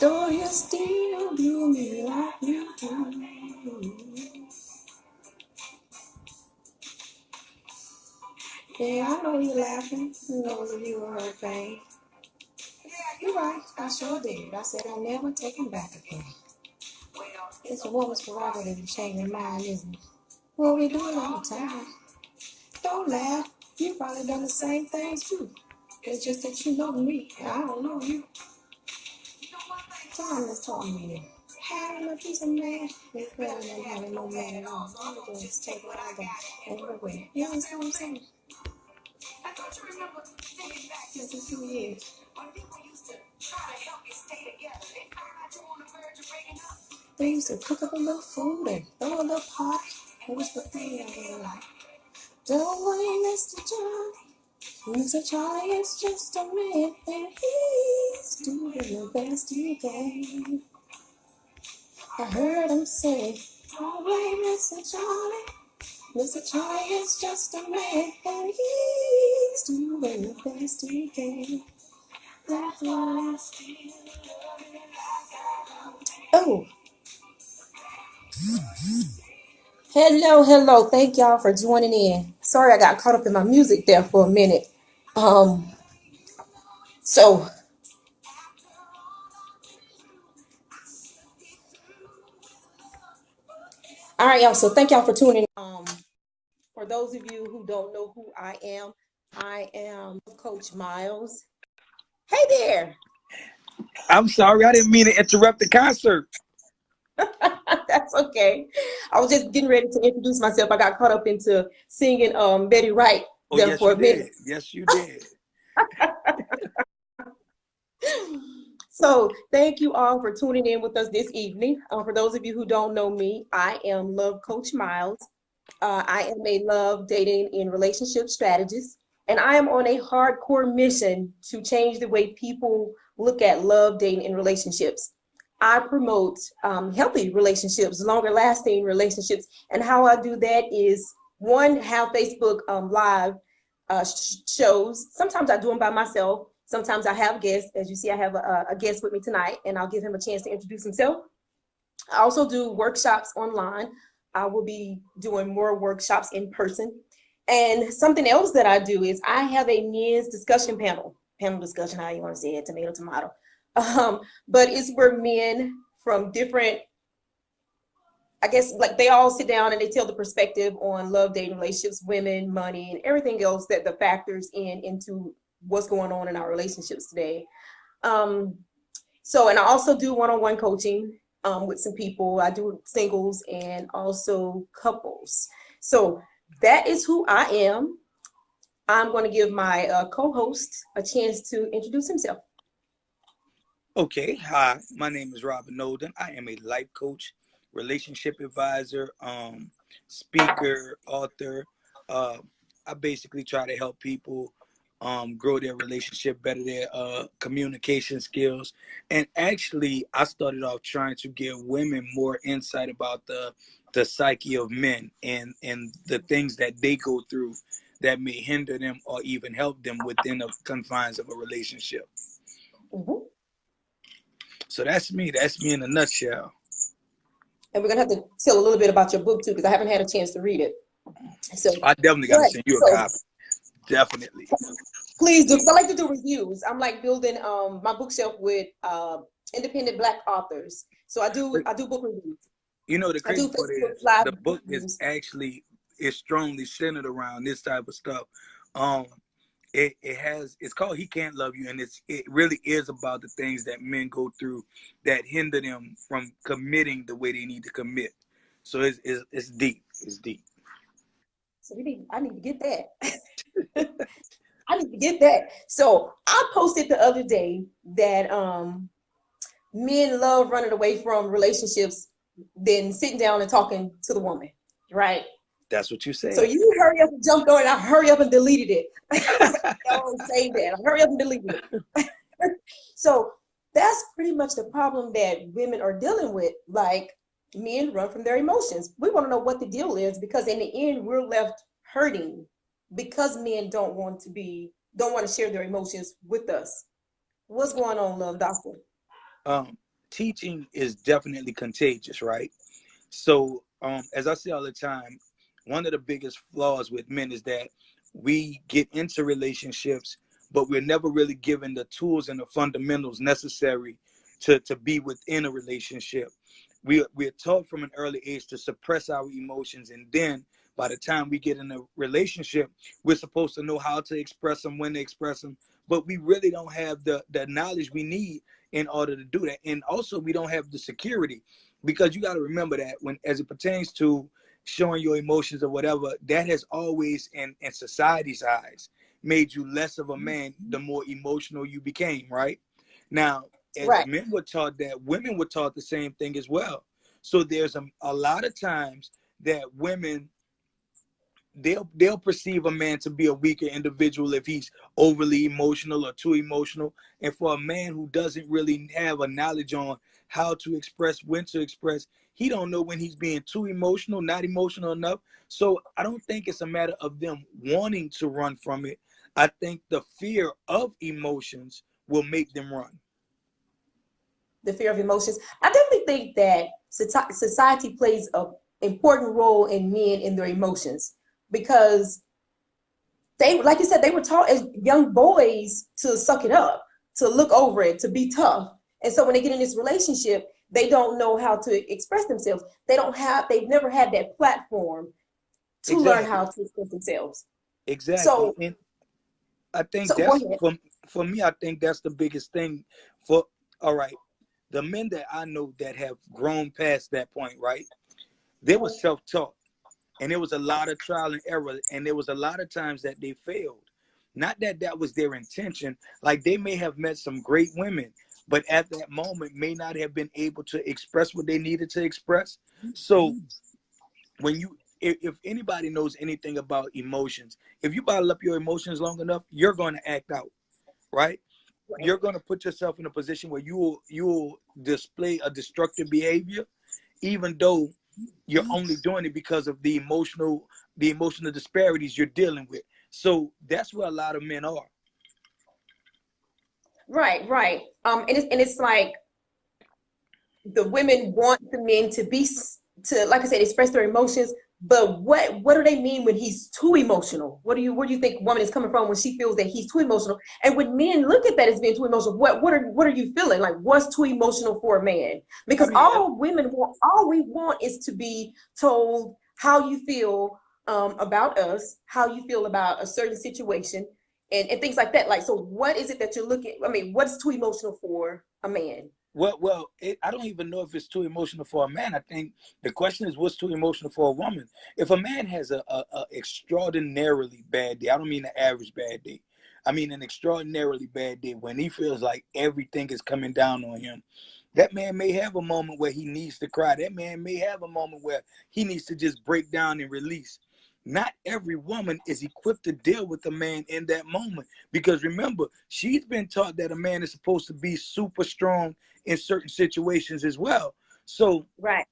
Though you still do me like you do. Yeah, I know you're laughing. Who knows if you were hurt, babe? You're right, I sure did. I said I'll never take him back again. It's a woman's prerogative to change their mind, isn't it? Well, we do it all the time. Don't laugh. You probably done the same things too. It's just that you know me, and I don't know you. Time has taught me that having a piece of man is better than having no man at all. I'm gonna just take what I got everywhere. You understand what I'm saying? Just a few years. They used to cook up a little food and throw a little party. It was the thing I really liked. Don't worry, Mr. Johnny. Mr. Charlie is just a man, and he's doing the best he can. I heard him say, "Don't worry, Mr. Charlie. Mr. Charlie is just a man, and he's doing the best he can." That's why I still love you like I do. Oh, hello. Thank y'all for joining in. Sorry I got caught up in my music there for a minute. Um, so all right, y'all. So thank y'all for tuning in. For those of you who don't know who I am Coach Myles. Hey there. I'm sorry, I didn't mean to interrupt the concert. That's okay. I was just getting ready to introduce myself. I got caught up into singing Betty Wright Oh, there yes, for you a minute. did. Yes, you did. So thank you all for tuning in with us this evening. For those of you who don't know me, I am Love Coach Myles. I am a love, dating, and relationship strategist, and I am on a hardcore mission to change the way people look at love, dating, and relationships. I promote healthy relationships, longer lasting relationships, and how I do that is one, have Facebook Live shows. Sometimes I do them by myself. Sometimes I have guests. As you see, I have a guest with me tonight, and I'll give him a chance to introduce himself. I also do workshops online. I will be doing more workshops in person. And something else that I do is I have a men's discussion panel discussion, how you want to say it, tomato. But it's where men from different, I guess, like they all sit down and they tell the perspective on love, dating, relationships, women, money, and everything else that the factors into what's going on in our relationships today. Um, and I also do one-on-one coaching with some people. I do singles and also couples. So that is who I am. I'm going to give my co-host a chance to introduce himself. Okay, hi, my name is Robin Nolden. I am a life coach, relationship advisor, speaker, author. Uh, I basically try to help people grow their relationship, better their communication skills. And actually, I started off trying to give women more insight about the psyche of men and the things that they go through that may hinder them or even help them within the confines of a relationship. Mm-hmm. So that's me. That's me in a nutshell. And we're going to have to tell a little bit about your book too, because I haven't had a chance to read it. So, I definitely got to send you a copy. Definitely. Please do, because I like to do reviews. I'm like building my bookshelf with independent Black authors. So I do book reviews. You know, the I do crazy part Facebook is Live the book reviews. is strongly centered around this type of stuff. Um, it's called He Can't Love You, and it really is about the things that men go through that hinder them from committing the way they need to commit. So it's deep. It's deep. So I need to get that. I need to get that. So I posted the other day that men love running away from relationships than sitting down and talking to the woman, right? That's what you So said. you hurry up and jumped on it. I hurry up and deleted it. Don't say that. I hurry up and deleted it. So that's pretty much the problem that women are dealing with. Like, men run from their emotions. We want to know what the deal is, because in the end, we're left hurting because men don't want to share their emotions with us. What's going on, love doctor? teaching is definitely contagious, right? So, as I say all the time, one of the biggest flaws with men is that we get into relationships, but we're never really given the tools and the fundamentals necessary to be within a relationship. We're taught from an early age to suppress our emotions, and then by the time we get in a relationship, we're supposed to know how to express them, when to express them, but we really don't have the knowledge we need in order to do that. And also, we don't have the security, because you got to remember that when, as it pertains to showing your emotions or whatever, that has always in society's eyes made you less of a man the more emotional you became, right? Now, as Right. men were taught that, women were taught the same thing as well. So there's a lot of times that women, they'll perceive a man to be a weaker individual if he's overly emotional or too emotional. And for a man who doesn't really have a knowledge on how to express, when to express, he don't know when he's being too emotional, not emotional enough. So I don't think it's a matter of them wanting to run from it. I think the fear of emotions will make them run. The fear of emotions. I definitely think that society plays an important role in men in their emotions, because they, like you said, they were taught as young boys to suck it up, to look over it, to be tough. And so when they get in this relationship, they don't know how to express themselves. They've never had that platform to learn Exactly. how to express themselves. Exactly. So, And I think so go that's ahead. for me, I think that's the biggest thing for, all right, the men that I know that have grown past that point, right? They were self-taught, and there was a lot of trial and error, and there was a lot of times that they failed. Not that that was their intention. Like, they may have met some great women, but at that moment may not have been able to express what they needed to express. So when you, if anybody knows anything about emotions, if you bottle up your emotions long enough, you're going to act out, right? You're going to put yourself in a position where you will display a destructive behavior, even though you're only doing it because of the emotional disparities you're dealing with. So that's where a lot of men are. Right, right. And it's like the women want the men to be, to, like I said, express their emotions. But what do they mean when he's too emotional? Where do you think woman is coming from when she feels that he's too emotional? And when men look at that as being too emotional, what are you feeling? Like, what's too emotional for a man? I Because mean, all we want is to be told how you feel, about us, how you feel about a certain situation, and things like that. Like, so what is it that you're looking? I mean, what's too emotional for a man? I don't even know if it's too emotional for a man. I think the question is, what's too emotional for a woman? If a man has a extraordinarily bad day, I don't mean an average bad day. I mean an extraordinarily bad day when he feels like everything is coming down on him. That man may have a moment where he needs to cry. That man may have a moment where he needs to just break down and release. Not every woman is equipped to deal with a man in that moment, because remember, she's been taught that a man is supposed to be super strong in certain situations as well. So, Right.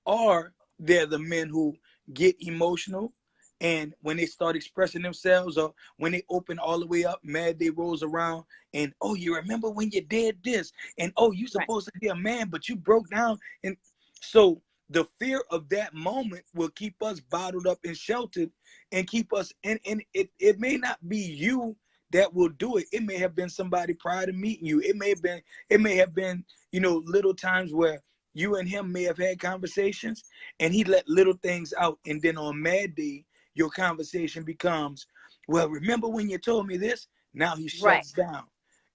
are there the men who get emotional, and when they start expressing themselves, or when they open all the way up, mad they rolls around, and oh, you remember when you did this, and oh, you Right. supposed to be a man, but you broke down. And so the fear of that moment will keep us bottled up and sheltered, and keep us and it may not be you that will do it. It may have been somebody prior to meeting you. It may have been little times where you and him may have had conversations, and he let little things out, and then on mad day your conversation becomes, well, remember when you told me this? Now he Right. shuts down.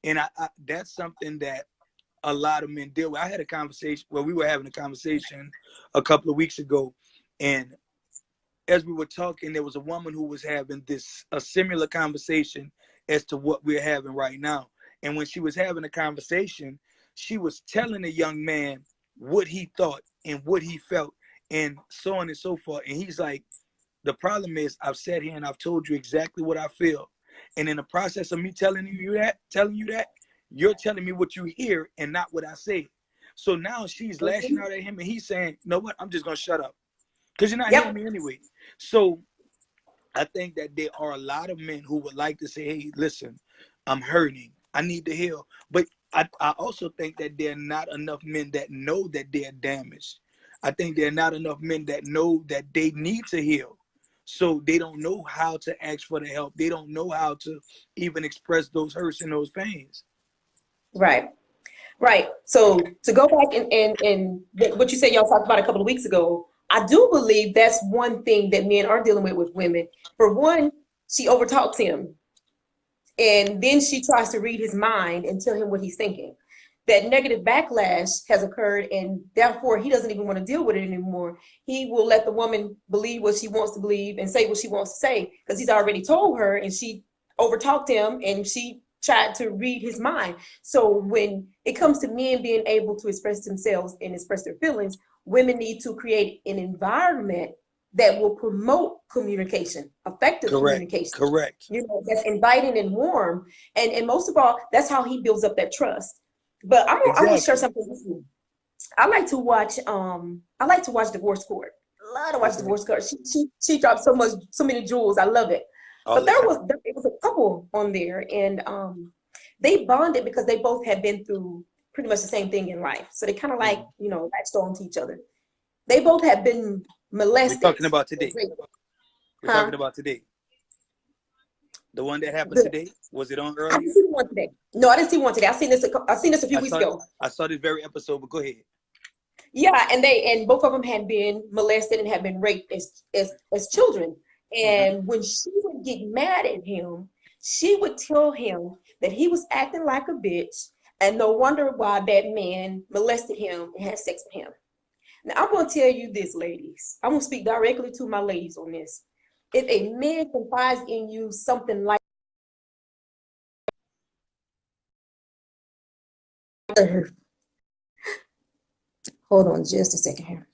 And that's something that a lot of men deal with. I had a conversation, well, we were having a conversation a couple of weeks ago, and as we were talking, there was a woman who was having a similar conversation as to what we're having right now. And when she was having a conversation, she was telling a young man what he thought and what he felt, and so on and so forth. And he's like, the problem is, I've sat here and I've told you exactly what I feel. And in the process of me telling you that, you're telling me what you hear and not what I say. So now she's lashing Mhm. out at him, and he's saying, you know what, I'm just gonna shut up, because you're not hearing Yep. me anyway. So I think that there are a lot of men who would like to say, hey, listen, I'm hurting, I need to heal. But I also think that there are not enough men that know that they're damaged. I think there are not enough men that know that they need to heal. So they don't know how to ask for the help. They don't know how to even express those hurts and those pains. Right. Right. So to go back and what you said y'all talked about a couple of weeks ago, I do believe that's one thing that men are dealing with women. For one, she overtalks him, and then she tries to read his mind and tell him what he's thinking. That negative backlash has occurred, and therefore he doesn't even want to deal with it anymore. He will let the woman believe what she wants to believe and say what she wants to say because he's already told her, and she overtalked him, and she tried to read his mind. So when it comes to men being able to express themselves and express their feelings, women need to create an environment that will promote communication, effective Correct. communication, Correct. that's inviting and warm. And most of all, that's how he builds up that trust. But I'm gonna share Exactly. something with you. I like to watch divorce court. Love to watch Okay. divorce court. She dropped so many jewels. I love it. All But the time. it was a couple on there, and they bonded because they both had been through pretty much the same thing in life. So they kind of like, Mhm. latched on to each other. They both had been We're molested talking about or today. raped. We're Huh? talking about today. The one that happened The, today. Was it on I didn't earlier? see one today. No, I didn't see one today. I seen this a few I weeks saw ago. I saw this very episode, but go ahead. Yeah, and both of them had been molested and had been raped as children. Hmm. And when she would get mad at him, she would tell him that he was acting like a bitch, and no wonder why that man molested him and had sex with him. Now I'm gonna tell you this, ladies. I'm gonna speak directly to my ladies on this. If a man confides in you something like, hold on just a second here.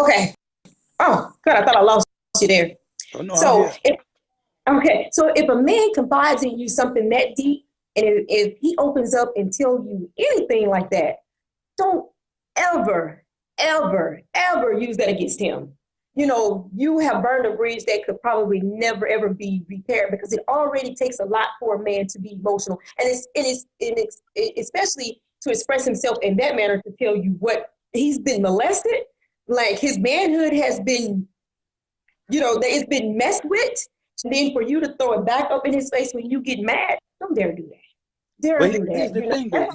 Okay. Oh, God, I thought I lost you there. Oh no, I'm So here. if Okay, so if a man confides in you something that deep, and if he opens up and tell you anything like that, don't ever, ever, ever use that against him. You have burned a bridge that could probably never ever be repaired because it already takes a lot for a man to be emotional, and it's especially to express himself in that manner to tell you what he's been molested, like his manhood has been, that it's been messed with. And then for you to throw it back up in his face when you get mad, don't dare do that. Dare But do here's that. the thing, though.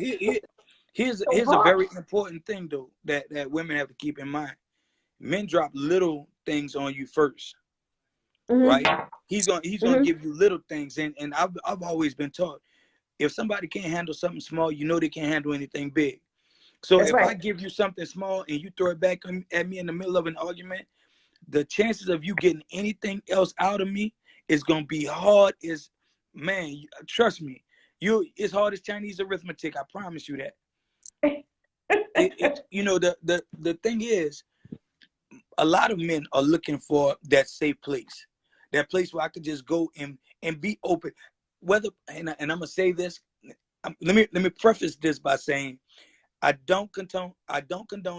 That's so Here's a hard. very important thing, though, that women have to keep in mind. Men drop little things on you first, right? Mm-hmm. He's gonna Mm-hmm. give you little things, and I've always been taught if somebody can't handle something small, you know they can't handle anything big. So That's if I right. give you something small and you throw it back at me in the middle of an argument, the chances of you getting anything else out of me is gonna be hard as man. Trust me, it's hard as Chinese arithmetic. I promise you that. The thing is, a lot of men are looking for that safe place, that place where I could just go and be open. Whether and I'm gonna say this. Let me preface this by saying I don't condone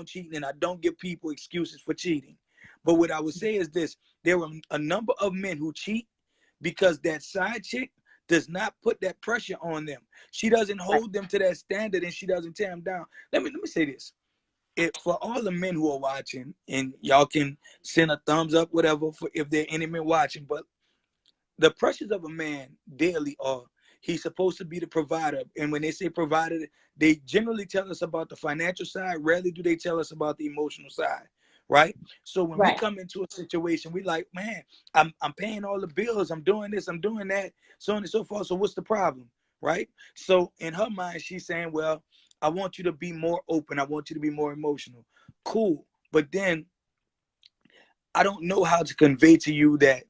cheating, and I don't give people excuses for cheating. But what I would say is this: there are a number of men who cheat because that side chick does not put that pressure on them. She doesn't Right. hold them to that standard, and she doesn't tear them down. Let me say this: for all the men who are watching, and y'all can send a thumbs up, whatever, for if there are any men watching. But the pressures of a man daily are he's supposed to be the provider. And when they say provider, they generally tell us about the financial side. Rarely do they tell us about the emotional side. Right. So when we Right. come into a situation, we like, man, I'm paying all the bills, I'm doing this, I'm doing that, so on and so forth. So what's the problem? Right. So in her mind, she's saying, well, I want you to be more open. I want you to be more emotional. Cool. But then I don't know how to convey to you that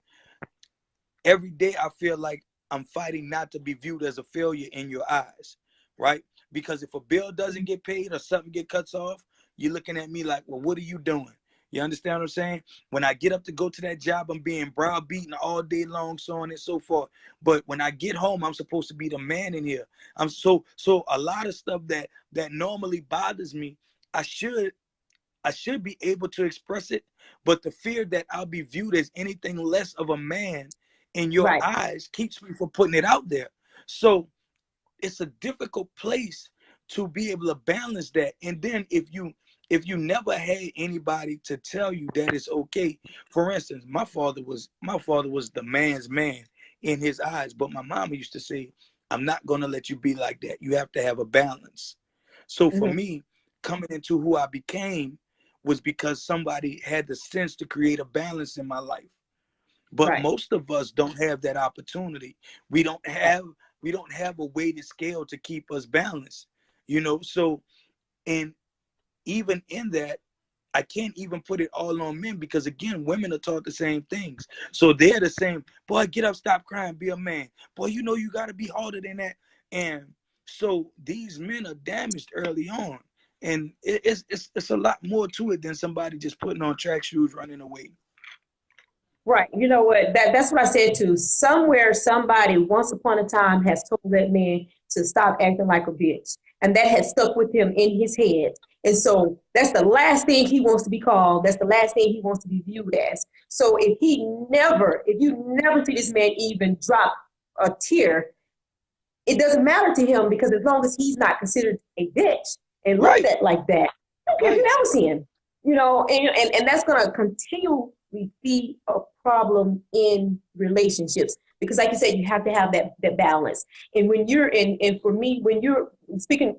every day I feel like I'm fighting not to be viewed as a failure in your eyes, right? Because if a bill doesn't get paid or something get cuts off, you're looking at me like, well, what are you doing? You understand what I'm saying? When I get up to go to that job, I'm being browbeaten all day long, so on and so forth. But when I get home, I'm supposed to be the man in here. I'm so a lot of stuff that normally bothers me, I should be able to express it, but the fear that I'll be viewed as anything less of a man in your Right. eyes keeps me from putting it out there. So it's a difficult place to be able to balance that. And then if you never had anybody to tell you that it's okay. For instance, my father was the man's man in his eyes, but my mama used to say, I'm not going to let you be like that. You have to have a balance. So for Mm-hmm. me, coming into who I became was because somebody had the sense to create a balance in my life. But Right. most of us don't have that opportunity. We don't Right. have we don't have a weighted scale to keep us balanced. So, and even in that, I can't even put it all on men, because again, women are taught the same things. So they're the same. Boy, get up, stop crying, be a man. Boy, you got to be harder than that. And so these men are damaged early on. And it's a lot more to it than somebody just putting on track shoes running away. Right. You know what? That's what I said too. Somewhere, somebody once upon a time has told that man to stop acting like a bitch, and that has stuck with him in his head. And so that's the last thing he wants to be called. That's the last thing he wants to be viewed as. So if you never see this man even drop a tear, it doesn't matter to him, because as long as he's not considered a bitch and looked Right, at like that, I don't care if you right, never see him. And that's going to continually be a problem in relationships, because like you said, you have to have that balance. And when you're in, and for me, when you're speaking,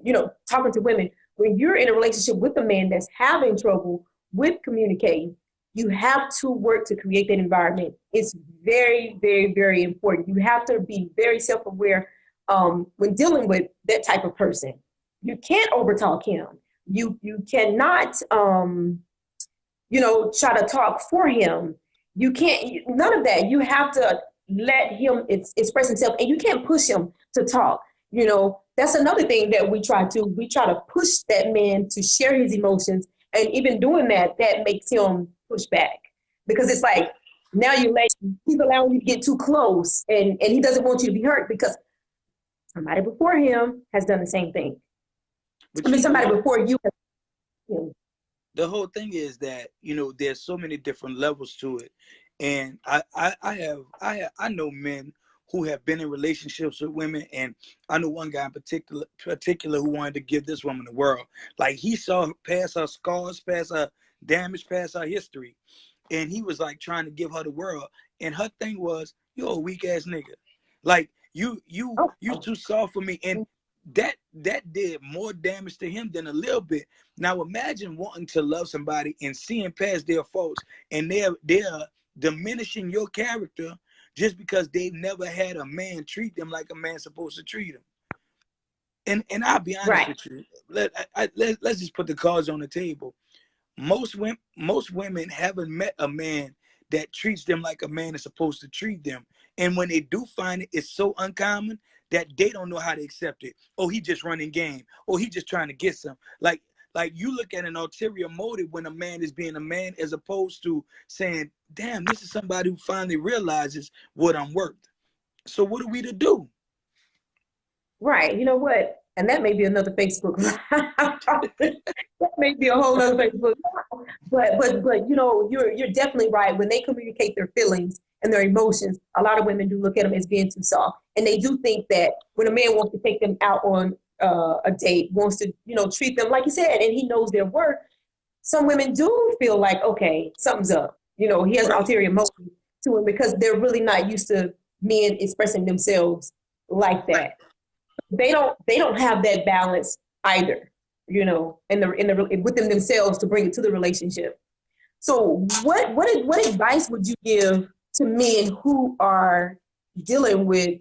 talking to women, when you're in a relationship with a man that's having trouble with communicating, you have to work to create that environment. It's very, very, very important. You have to be very self-aware when dealing with that type of person. You can't overtalk him. You cannot try to talk for him. You can't, none of that. You have to let him express himself, and you can't push him to talk. That's another thing that we try to push that man to share his emotions, and even doing that makes him push back, because it's like, now he's allowing you to get too close, and he doesn't want you to be hurt, because somebody before him has done the same thing. I but mean, somebody before you. the whole thing is that there's so many different levels to it. And I know men who have been in relationships with women, and I know one guy in particular who wanted to give this woman the world. Like, he saw past her scars, past her damage, past her history, and he was like trying to give her the world. And her thing was, you're a weak ass nigga. Like, you Oh, too soft for me. And that did more damage to him than a little bit. Now imagine wanting to love somebody and seeing past their faults, and they're diminishing your character just because they've never had a man treat them like a man's supposed to treat them. And I'll be honest right. with you. Let's just put the cards on the table. Most women haven't met a man that treats them like a man is supposed to treat them. And when they do find it, it's so uncommon that they don't know how to accept it. Oh, he just running game. Oh, he just trying to get some. Like you look at an ulterior motive when a man is being a man, as opposed to saying, damn, this is somebody who finally realizes what I'm worth. So what are we to do? Right. You know what? And that may be another Facebook. That may be a whole other Facebook. But you're definitely right. When they communicate their feelings and their emotions, a lot of women do look at them as being too soft, and they do think that when a man wants to take them out on a date, wants to treat them like you said, and he knows their worth. Some women do feel like, okay, something's up. He has an Right. ulterior motive to him, because they're really not used to men expressing themselves like that. They don't have that balance either, in the within themselves to bring it to the relationship. So what advice would you give to men who are dealing with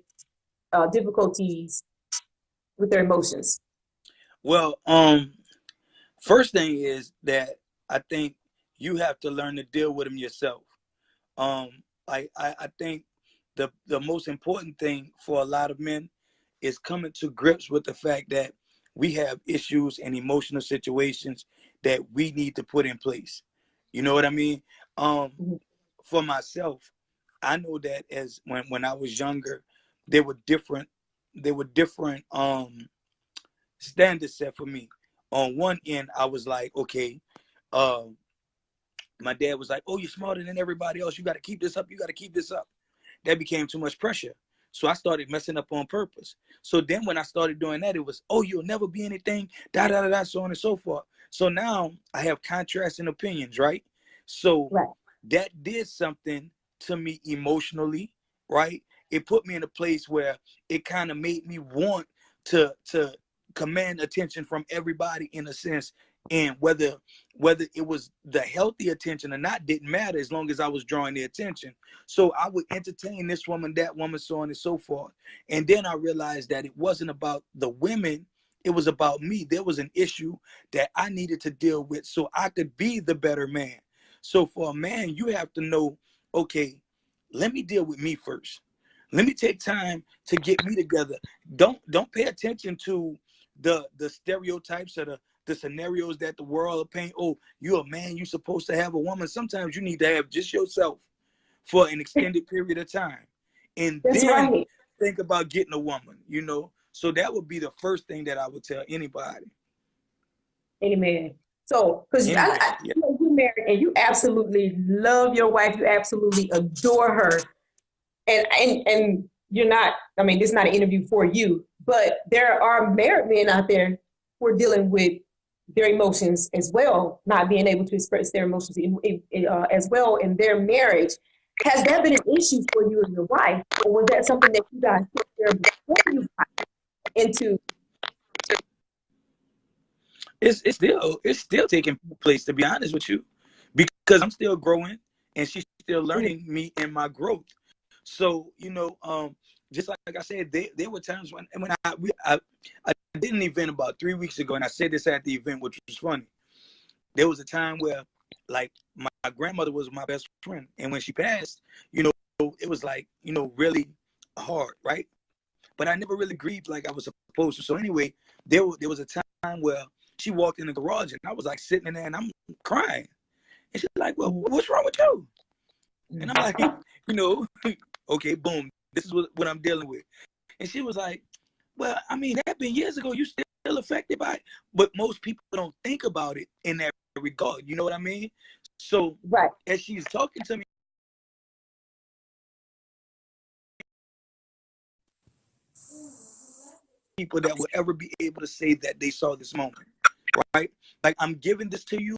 difficulties with their emotions? Well, first thing is that I think you have to learn to deal with them yourself. I think the most important thing for a lot of men is coming to grips with the fact that we have issues and emotional situations that we need to put in place. You know what I mean? Mhm. For myself, I know that as when I was younger, there were different there were different standards set for me. On one end, I was like, okay, um, my dad was like, oh, you're smarter than everybody else. You got to keep this up. You got to keep this up. That became too much pressure. So I started messing up on purpose. So then when I started doing that, it was, oh, you'll never be anything, da da da da, so on and so forth. So now I have contrasting opinions, right? So Right. that did something to me emotionally, right? It put me in a place where it kind of made me want to command attention from everybody in a sense. And whether it was the healthy attention or not didn't matter as long as I was drawing the attention. So I would entertain this woman, that woman, so on and so forth. And then I realized that it wasn't about the women, it was about me. There was an issue that I needed to deal with so I could be the better man. So for a man, you have to know, okay, let me deal with me first. Let me take time to get me together. Don't pay attention to the stereotypes or the scenarios that the world will paint. Oh, you're a man, you're supposed to have a woman. Sometimes you need to have just yourself for an extended period of time. And That's then right. think about getting a woman, you know. So that would be the first thing that I would tell anybody. Amen. So, because Any man, yeah. you know, you married and you absolutely love your wife, you absolutely adore her, and you're not. I mean, this is not an interview for you, but there are married men out there who are dealing with their emotions as well, not being able to express their emotions as well in their marriage. Has that been an issue for you and your wife, or was that something that you guys took care of before you got into? It's still taking place, to be honest with you, because I'm still growing and she's still Mhm. learning me and my growth. So just like I said, there were times when I did an event about 3 weeks ago, and I said this at the event, which was funny. There was a time where, like, my grandmother was my best friend, and when she passed, you know, it was like, really hard, right? But I never really grieved like I was supposed to. So anyway, there was a time where she walked in the garage, and I was like sitting in there, and I'm crying, and she's like, "Well, what's wrong with you?" And I'm like, okay, boom, this is what I'm dealing with. And she was like, well, I mean, that been years ago. You still affected by it. But most people don't think about it in that regard. You know what I mean? So Right. as she's talking to me, people that will ever be able to say that they saw this moment, right? Like, I'm giving this to you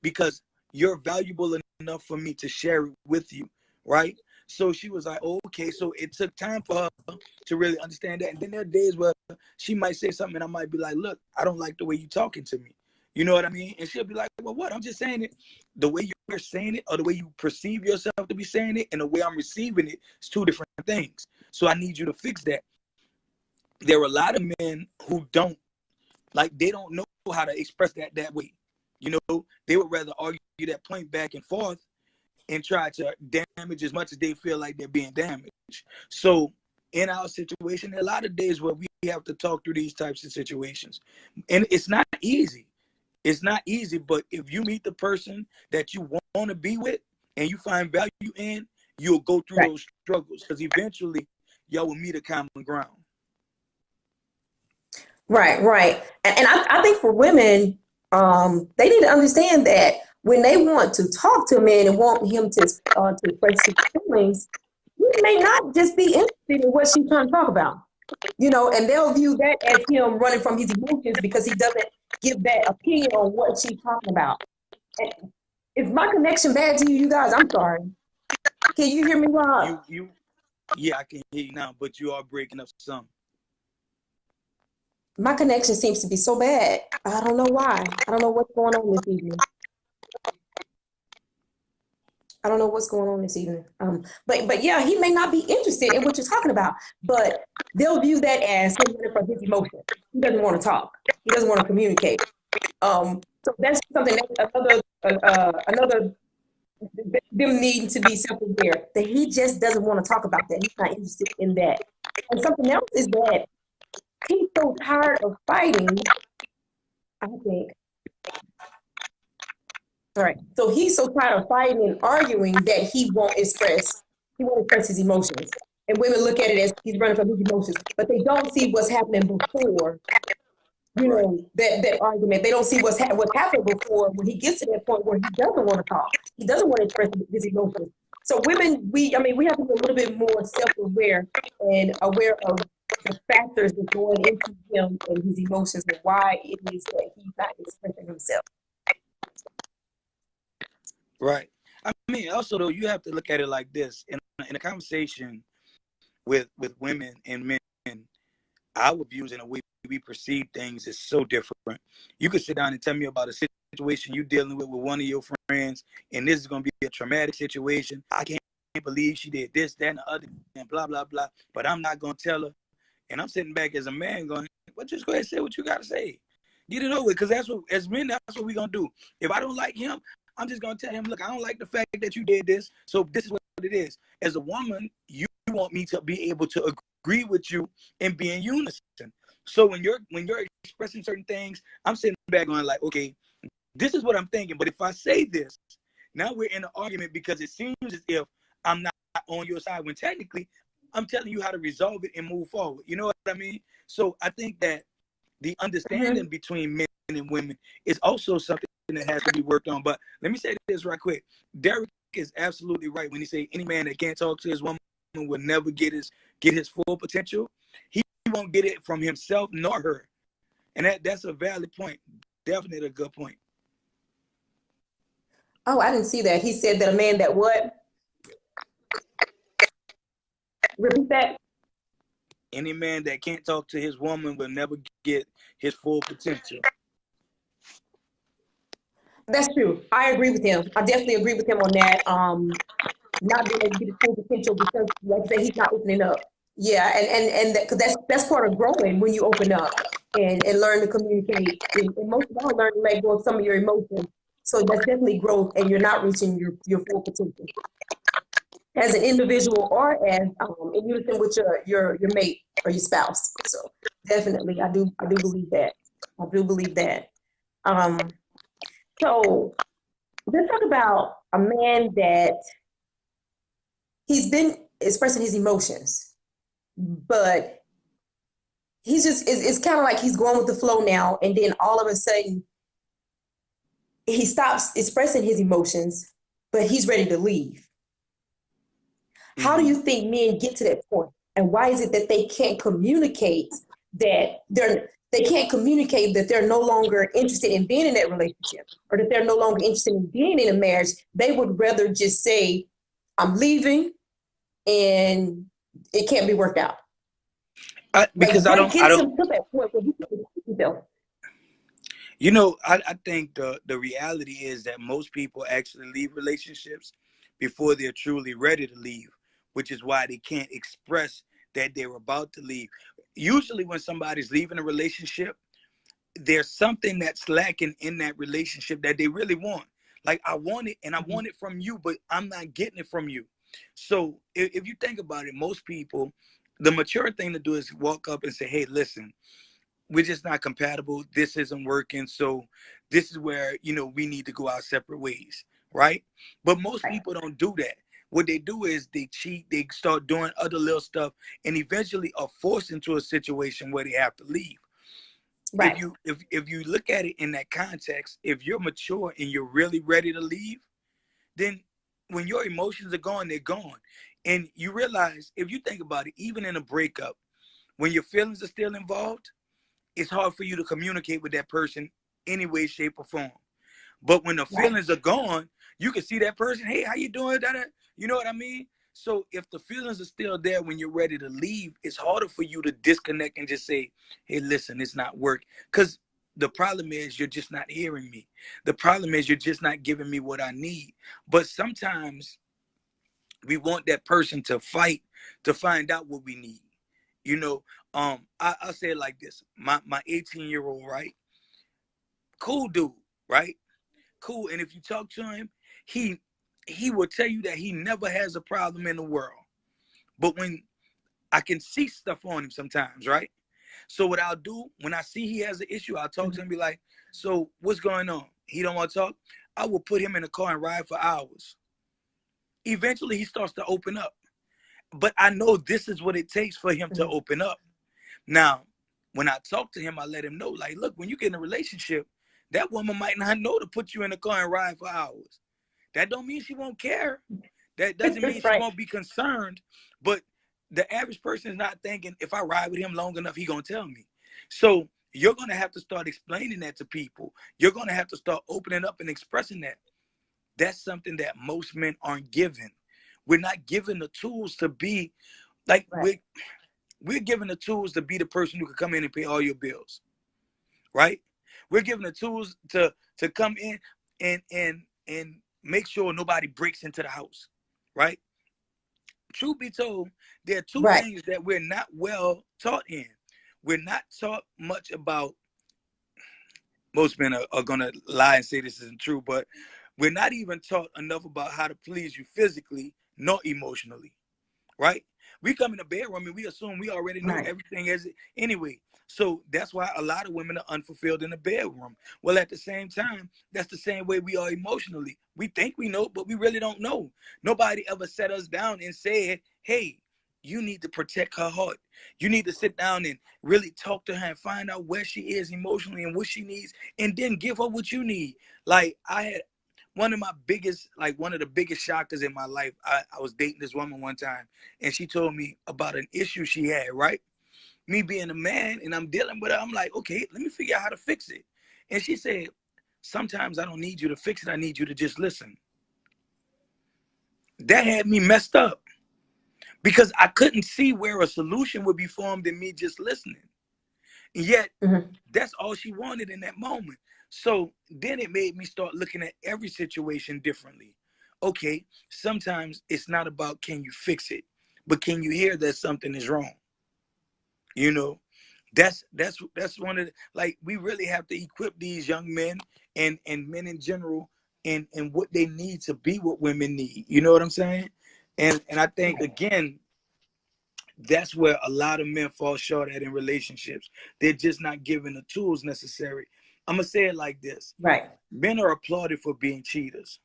because you're valuable enough for me to share it with you, right? So she was like, oh, okay. So it took time for her to really understand that. And then there are days where she might say something and I might be like, look, I don't like the way you're talking to me. You know what I mean? And she'll be like, well, what? I'm just saying it. The way you're saying it or the way you perceive yourself to be saying it and the way I'm receiving it is two different things. So I need you to fix that. There are a lot of men who they don't know how to express that way. They would rather argue that point back and forth and try to damage as much as they feel like they're being damaged. So in our situation, there are a lot of days where we have to talk through these types of situations. And it's not easy. It's not easy, but if you meet the person that you want to be with and you find value in, you'll go through Right. those struggles because eventually y'all will meet a common ground. Right, right. And I think for women, they need to understand that when they want to talk to a man and want him to express his feelings, he may not just be interested in what she's trying to talk about, and they'll view that as him running from his emotions because he doesn't give that opinion on what she's talking about. And is my connection bad to you, you guys? I'm sorry. Can you hear me, Rob? You Yeah, I can hear you now, but you are breaking up some. My connection seems to be so bad. I don't know why. I don't know what's going on this evening. I don't know what's going on this evening. But yeah, he may not be interested in what you're talking about, but they'll view that as him running from his emotions. He doesn't want to talk. He doesn't want to communicate. So that's something that another them needing to be self-aware that he just doesn't want to talk about that. He's not interested in that. And something else is that he's so tired of fighting. I think All right. So he's so tired of fighting and arguing that he won't express his emotions. And women look at it as he's running from his emotions, but they don't see what's happening before, Right. that argument. They don't see what happened before when he gets to that point where he doesn't want to talk. He doesn't want to express his emotions. So women, we have to be a little bit more self-aware and aware of the factors that going into him and his emotions and why it is that he's not expressing himself. Right. I mean, also though, you have to look at it like this: in a conversation with women and men, our views and the way we perceive things is so different. You could sit down and tell me about a situation you're dealing with one of your friends, and this is going to be a traumatic situation. I can't believe she did this, that, and the other, and blah, blah, blah. But I'm not going to tell her. And I'm sitting back as a man going, well, just go ahead and say what you got to say. Get it over with, because that's what, as men, that's what we're going to do. If I don't like him, I'm just going to tell him, look, I don't like the fact that you did this, so this is what it is. As a woman, you want me to be able to agree with you and be in unison. So when you're expressing certain things, I'm sitting back going like, okay, this is what I'm thinking. But if I say this, now we're in an argument because it seems as if I'm not on your side when technically I'm telling you how to resolve it and move forward. You know what I mean? So I think that the understanding Mm-hmm. between men and women is also something that has to be worked on. But let me say this right quick. Derek is absolutely right when he say any man that can't talk to his woman will never get his full potential. He won't get it from himself nor her. And that's a valid point. Definitely a good point. Oh, I didn't see that. He said that a man that what? Repeat that. Any man that can't talk to his woman will never get his full potential. That's true. I agree with him. I definitely agree with him on that. Not being able to get his full potential because, like I said, he's not opening up. Yeah, and because that's part of growing when you open up and learn to communicate, and most of all, learn to let go of some of your emotions. So that's definitely growth, and you're not reaching your full potential as an individual or as in unison with your mate or your spouse. So definitely, I do believe that. I do believe that. Um, so let's talk about a man that he's been expressing his emotions, but he's just it's kind of like he's going with the flow now, and then all of a sudden he stops expressing his emotions, but he's ready to leave. How do Mm-hmm. you think men get to that point, and why is it that they can't communicate that they're no longer interested in being in that relationship, or that they're no longer interested in being in a marriage? They would rather just say, I'm leaving, and it can't be worked out. Like, Because what I gets don't, him to that point where he can himself? I think the reality is that most people actually leave relationships before they're truly ready to leave, which is why they can't express that they're about to leave. Usually when somebody's leaving a relationship, there's something that's lacking in that relationship that they really want. Like, I want it and I want it from you, but I'm not getting it from you. So if you think about it, most people, the mature thing to do is walk up and say, hey, listen, we're just not compatible. This isn't working. So this is where, we need to go our separate ways. Right. But most Right. people don't do that. What they do is they cheat, they start doing other little stuff, and eventually are forced into a situation where they have to leave. If Right. you look at it in that context, if you're mature and you're really ready to leave, then when your emotions are gone, they're gone. And you realize, if you think about it, even in a breakup, when your feelings are still involved, it's hard for you to communicate with that person any way, shape, or form. But when the Right. feelings are gone, you can see that person. Hey, how you doing? You know what I mean? So if the feelings are still there when you're ready to leave, it's harder for you to disconnect and just say, hey, listen, it's not work. Because the problem is you're just not hearing me. The problem is you're just not giving me what I need. But sometimes we want that person to fight to find out what we need. You know, I'll say it like this. My 18-year-old, right? Cool dude, right? Cool. And if you talk to him, he he will tell you that he never has a problem in the world. But when I can see stuff on him sometimes, right? So what I'll do when I see he has an issue, I'll talk to him and be like, so what's going on? He don't want to talk. I will put him in a car and ride for hours. Eventually, he starts to open up. But I know this is what it takes for him to open up. Now, when I talk to him, I let him know, like, look, when you get in a relationship, that woman might not know to put you in the car and ride for hours. That don't mean she won't care. That doesn't mean she Right. won't be concerned. But the average person is not thinking, if I ride with him long enough, he gonna tell me. So you're gonna have to start explaining that to people. You're gonna have to start opening up and expressing that. That's something that most men aren't given. We're not given the tools to be like we're given the tools to be the person who can come in and pay all your bills, right? We're given the tools to come in and make sure nobody breaks into the house, right? Truth be told, there are two Right. things that we're not well taught in. We're not taught much about. Most men are going to lie and say this isn't true, but we're not even taught enough about how to please you physically, nor emotionally, right? We come in the bedroom and we assume we already know everything as it anyway. So that's why a lot of women are unfulfilled in the bedroom. Well, at the same time, that's the same way we are emotionally. We think we know, but we really don't know. Nobody ever sat us down and said, hey, you need to protect her heart. You need to sit down and really talk to her and find out where she is emotionally and what she needs, and then give her what you need. Like I had one of the biggest shockers in my life. I was dating this woman one time, and she told me about an issue she had, right? Me being a man, and I'm dealing with her, I'm like, okay, let me figure out how to fix it. And she said, sometimes I don't need you to fix it. I need you to just listen. That had me messed up because I couldn't see where a solution would be formed in me just listening. And yet, that's all she wanted in that moment. So then it made me start looking at every situation differently. Okay, sometimes it's not about can you fix it, but can you hear that something is wrong? You know, that's one of the, like, we really have to equip these young men and men in general and what they need to be what women need. You know what I'm saying? And I think again, that's where a lot of men fall short at in relationships. They're just not given the tools necessary. I'm gonna say it like this: Right. men are applauded for being cheaters.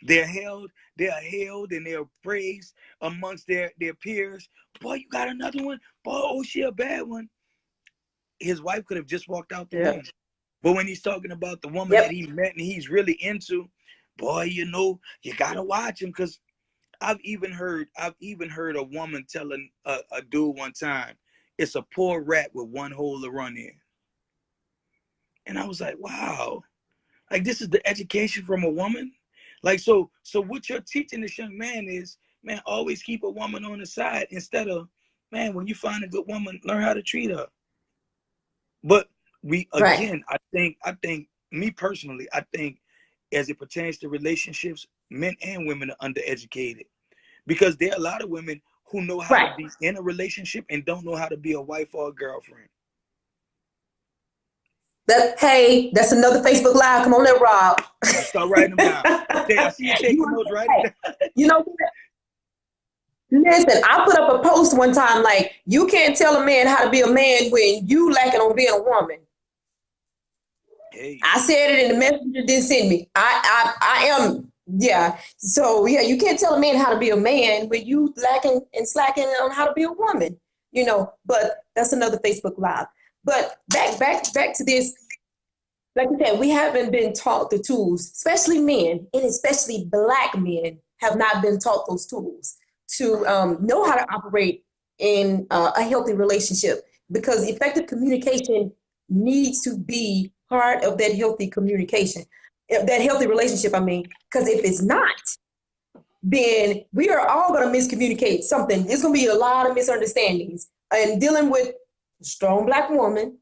They are held and they're praised amongst their peers. Boy, you got another one. Boy, oh, she a bad one. His wife could have just walked out the room. But when he's talking about the woman that he met and he's really into, boy, you know, you gotta watch him, because I've even heard a woman telling a dude one time, it's a poor rat with one hole to run in. And I was like, wow, like this is the education from a woman. Like, so what you're teaching this young man is, man, always keep a woman on the side instead of, man, when you find a good woman, learn how to treat her. But we, Right. again, I think me personally, I think as it pertains to relationships, men and women are undereducated. Because there are a lot of women who know how to Right. be in a relationship and don't know how to be a wife or a girlfriend. Hey, that's another Facebook Live. Come on there, Rob. Start writing them down. I see you taking notes, writing down. You know what? Listen, I put up a post one time like, you can't tell a man how to be a man when you lacking on being a woman. Hey. I said it in the messenger didn't send me. I am, yeah. So yeah, you can't tell a man how to be a man when you lacking and slacking on how to be a woman. You know, but that's another Facebook Live. But back to this. Like I said, we haven't been taught the tools, especially men, and especially Black men have not been taught those tools to know how to operate in a healthy relationship, because effective communication needs to be part of that healthy communication, that healthy relationship, I mean, because if it's not, then we are all going to miscommunicate something. There's going to be a lot of misunderstandings. And dealing with a strong Black woman,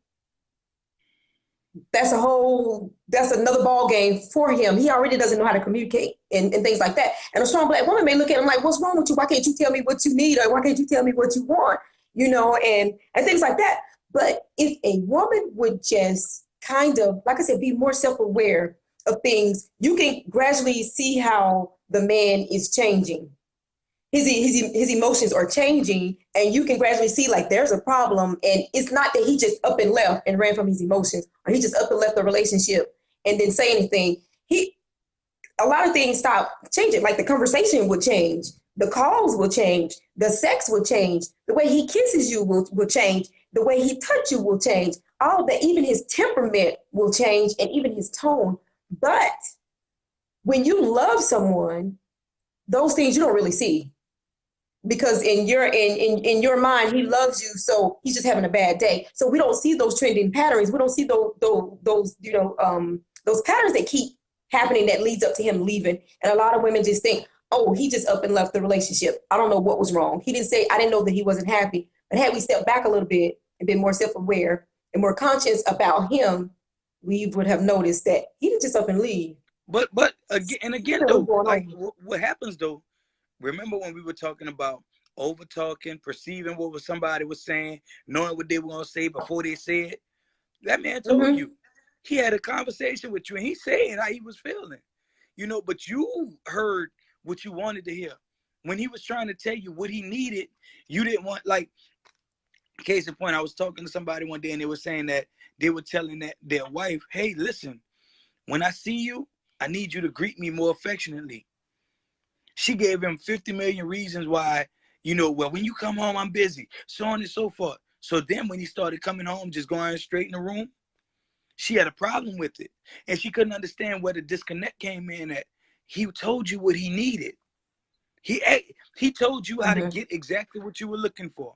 that's another ball game for him. He already doesn't know how to communicate and things like that. And a strong Black woman may look at him like, what's wrong with you? Why can't you tell me what you need? Or why can't you tell me what you want? You know, and things like that. But if a woman would just kind of, like I said, be more self-aware of things, you can gradually see how the man is changing. His emotions are changing, and you can gradually see like there's a problem, and it's not that he just up and left and ran from his emotions, or he just up and left the relationship and didn't say anything. a lot of things stop changing. Like the conversation would change, the calls will change, the sex will change, the way he kisses you will change, the way he touch you will change. All that, even his temperament will change, and even his tone. But when you love someone, those things you don't really see, because in your mind he loves you, so he's just having a bad day. So we don't see those trending patterns. We don't see those those patterns that keep happening that leads up to him leaving. And a lot of women just think, oh, he just up and left the relationship. I don't know what was wrong. He didn't say, I didn't know that he wasn't happy. But had we stepped back a little bit and been more self-aware and more conscious about him, we would have noticed that he didn't just up and leave. But again though, like what happens though? Remember when we were talking about overtalking, perceiving what was somebody was saying, knowing what they were gonna say before they said? That man told you. He had a conversation with you and he said how he was feeling. You know, but you heard what you wanted to hear. When he was trying to tell you what he needed, you didn't want, like, case in point, I was talking to somebody one day and they were saying that they were telling that their wife, hey, listen, when I see you, I need you to greet me more affectionately. She gave him 50 million reasons why, you know, well, when you come home, I'm busy, so on and so forth. So then when he started coming home, just going straight in the room, she had a problem with it. And she couldn't understand where the disconnect came in at. He told you what he needed. He told you how to get exactly what you were looking for.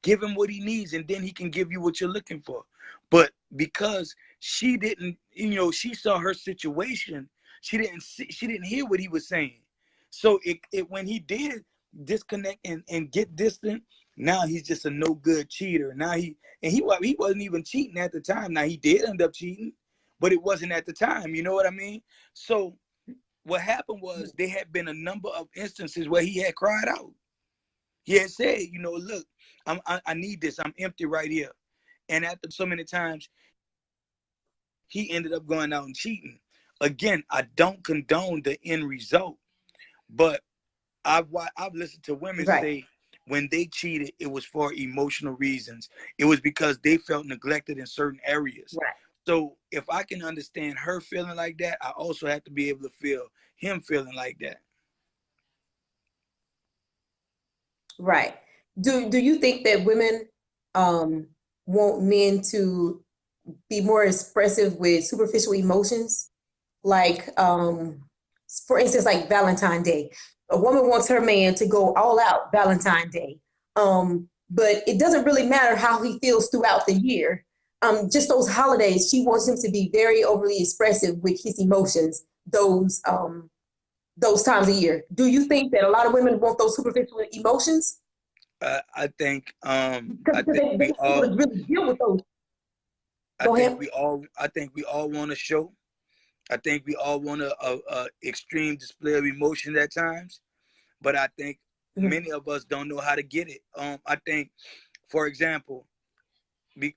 Give him what he needs, and then he can give you what you're looking for. But because she didn't, you know, she saw her situation, she didn't hear what he was saying. So it when he did disconnect and get distant, now he's just a no good cheater. Now he wasn't even cheating at the time. Now he did end up cheating, but it wasn't at the time. You know what I mean? So what happened was there had been a number of instances where he had cried out. He had said, you know, look, I need this. I'm empty right here. And after so many times, he ended up going out and cheating. Again, I don't condone the end result, but I've listened to women say when they cheated, it was for emotional reasons. It was because they felt neglected in certain areas. Right. So if I can understand her feeling like that, I also have to be able to feel him feeling like that. Right. Do you think that women want men to be more expressive with superficial emotions? Like, for instance, like Valentine's Day. A woman wants her man to go all out Valentine's Day. But it doesn't really matter how he feels throughout the year. Just those holidays, she wants him to be very overly expressive with his emotions those times a year. Do you think that a lot of women want those superficial emotions? I think Because they don't really deal with those. I think we all want to show. I think we all want a extreme display of emotion at times, but I think many of us don't know how to get it. I think, for example,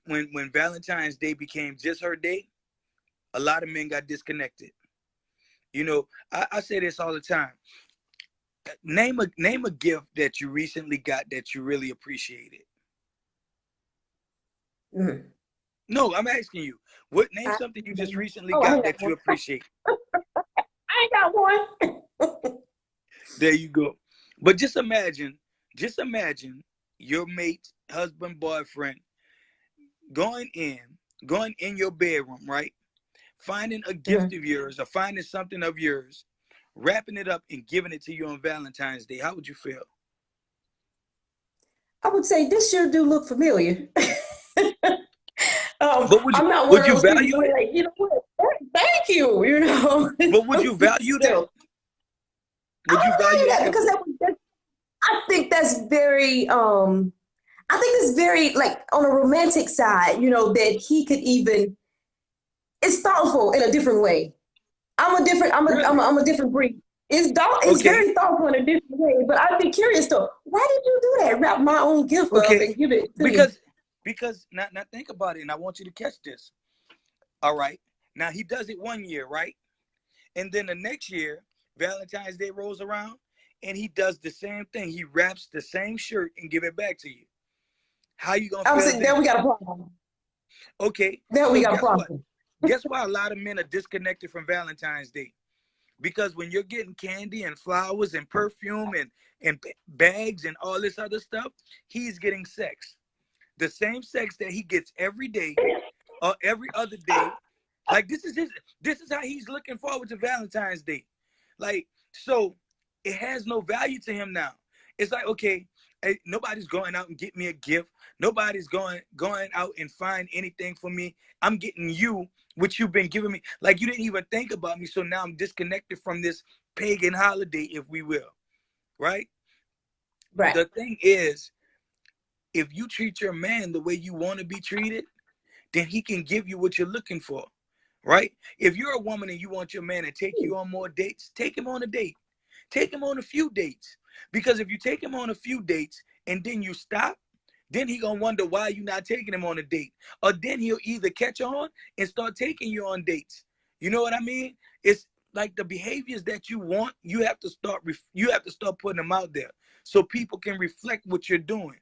when Valentine's Day became just her day, a lot of men got disconnected. You know, I say this all the time. Name a gift that you recently got that you really appreciated. No, I'm asking you. Name something you just recently got that you appreciate. I ain't got one. There you go. But just imagine your mate, husband, boyfriend going in your bedroom, right? Finding a gift of yours or finding something of yours, wrapping it up and giving it to you on Valentine's Day. How would you feel? I would say this sure do look familiar. But I'm not one of those people who like, you know what? Thank you. You know. But would you value that? Would you value that? Because I think that's very. I think it's very like on a romantic side. You know that he could even. It's thoughtful in a different way. I'm a different breed. It's very thoughtful in a different way. But I'd be curious though. Why did you do that? Wrap my own gift up and give it to me. Because now think about it, and I want you to catch this. All right. Now he does it one year, right? And then the next year, Valentine's Day rolls around, and he does the same thing. He wraps the same shirt and give it back to you. How you gonna feel? Then we got a problem. Okay. Then we got a problem. Guess why a lot of men are disconnected from Valentine's Day? Because when you're getting candy and flowers and perfume and bags and all this other stuff, he's getting sex. The same sex that he gets every day or every other day. Like this is how he's looking forward to Valentine's Day. Like, so it has no value to him now. It's like, okay, nobody's going out and get me a gift. Nobody's going out and find anything for me. I'm getting you, which you've been giving me. Like, you didn't even think about me. So now I'm disconnected from this pagan holiday, if we will. Right? Right. The thing is, if you treat your man the way you want to be treated, then he can give you what you're looking for. Right? If you're a woman and you want your man to take you on more dates, take him on a date. Take him on a few dates. Because if you take him on a few dates and then you stop, then he gonna wonder why you're not taking him on a date. Or then he'll either catch on and start taking you on dates. You know what I mean? It's like the behaviors that you want, you have to start putting them out there so people can reflect what you're doing.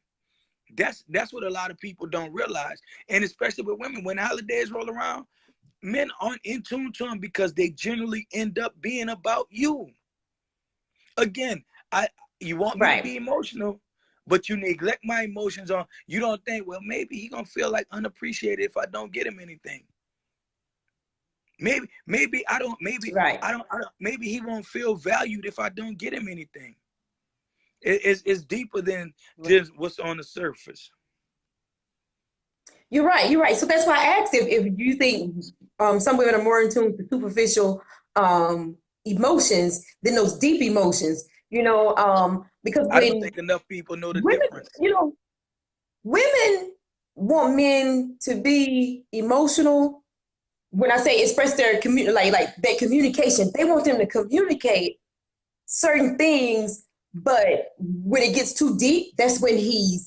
That's what a lot of people don't realize. And especially with women, when holidays roll around, men aren't in tune to them because they generally end up being about you. Again, you want me to be emotional, but you neglect my emotions on. You don't think, well, maybe he gonna feel like unappreciated if I don't get him anything. Maybe he won't feel valued if I don't get him anything. It's deeper than just what's on the surface. You're right. You're right. So that's why I asked if you think some women are more in tune to superficial emotions than those deep emotions. You know, because I don't think enough people know the difference. You know, women want men to be emotional. When I say express their like their communication, they want them to communicate certain things. But when it gets too deep, that's when they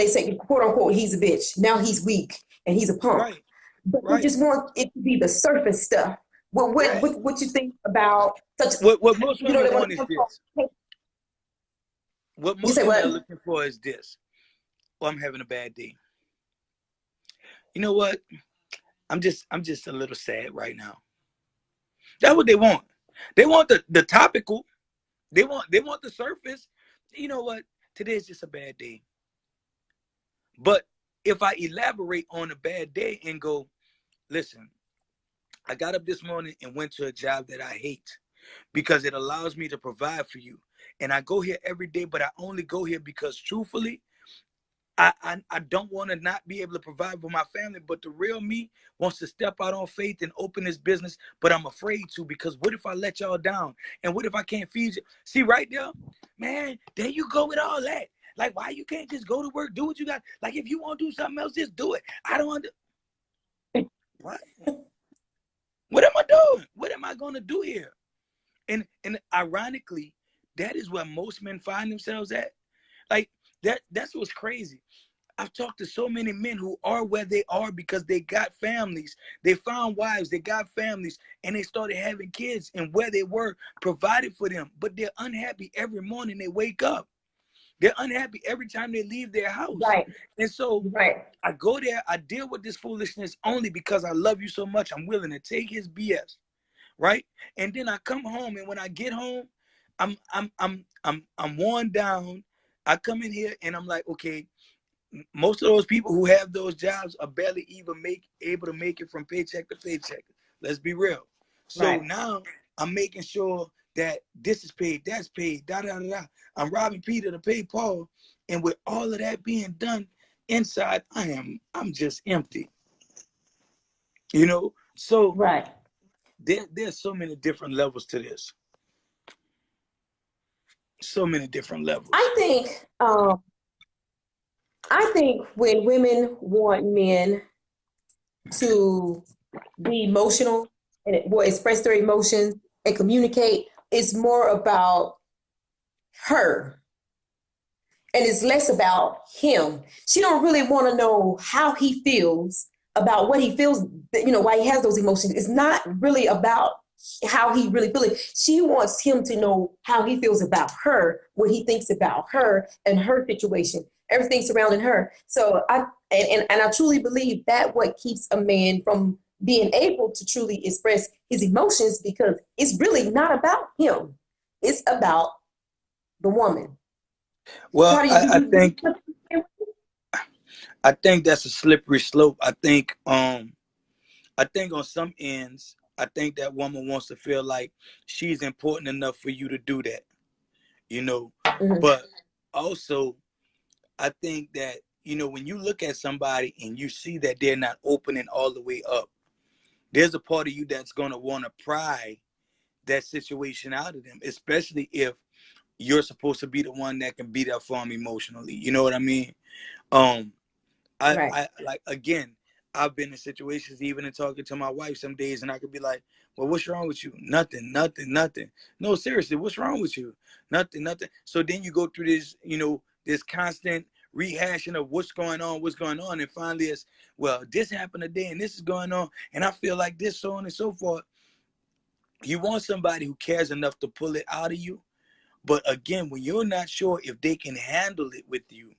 say, quote unquote, he's a bitch. Now he's weak and he's a punk. Right. But they just want it to be the surface stuff. What you think about such? What most women want is this. What most women are looking for is this. Oh, I'm having a bad day. You know what? I'm just a little sad right now. That's what they want. They want the topical. They want the surface. You know what? Today's just a bad day. But if I elaborate on a bad day and go, listen, I got up this morning and went to a job that I hate because it allows me to provide for you. And I go here every day, but I only go here because truthfully, I don't want to not be able to provide for my family, but the real me wants to step out on faith and open this business, but I'm afraid to, because what if I let y'all down? And what if I can't feed you? See right there, man, there you go with all that. Like, why you can't just go to work, do what you got? Like, if you want to do something else, just do it. I don't what? What am I doing? What am I going to do here? And ironically, that is where most men find themselves at. Like, that's what's crazy. I've talked to so many men who are where they are because they got families. They found wives, they got families, and they started having kids, and where they were provided for them. But they're unhappy every morning they wake up. They're unhappy every time they leave their house. Right. And so I go there, I deal with this foolishness only because I love you so much. I'm willing to take his BS. Right? And then I come home, and when I get home, I'm worn down. I come in here and I'm like, okay, most of those people who have those jobs are barely even able to make it from paycheck to paycheck. Let's be real. So now I'm making sure that this is paid, that's paid, da da da da. I'm robbing Peter to pay Paul, and with all of that being done inside, I'm just empty. You know, so there's so many different levels to this. So many different levels. I think when women want men to be emotional and express their emotions and communicate, it's more about her. And it's less about him. She don't really want to know how he feels about what he feels, why he has those emotions. It's not really about how he really feels. She wants him to know how he feels about her, what he thinks about her and her situation, everything surrounding her. So I truly believe that what keeps a man from being able to truly express his emotions, because it's really not about him. It's about the woman. So Well, how do you I think that's a slippery slope. I think on some ends, I think that woman wants to feel like she's important enough for you to do that, you know. Mhm. But also, I think that, when you look at somebody and you see that they're not opening all the way up, there's a part of you that's going to want to pry that situation out of them, especially if you're supposed to be the one that can be there for them emotionally. You know what I mean? Um, Right. I like, again, I've been in situations, even in talking to my wife some days, and I could be like, well, what's wrong with you? Nothing, nothing, nothing. No, seriously, what's wrong with you? Nothing, nothing. So then you go through this, this constant rehashing of what's going on. And finally it's, well, this happened today and this is going on. And I feel like this, so on and so forth. You want somebody who cares enough to pull it out of you. But again, when you're not sure if they can handle it with you,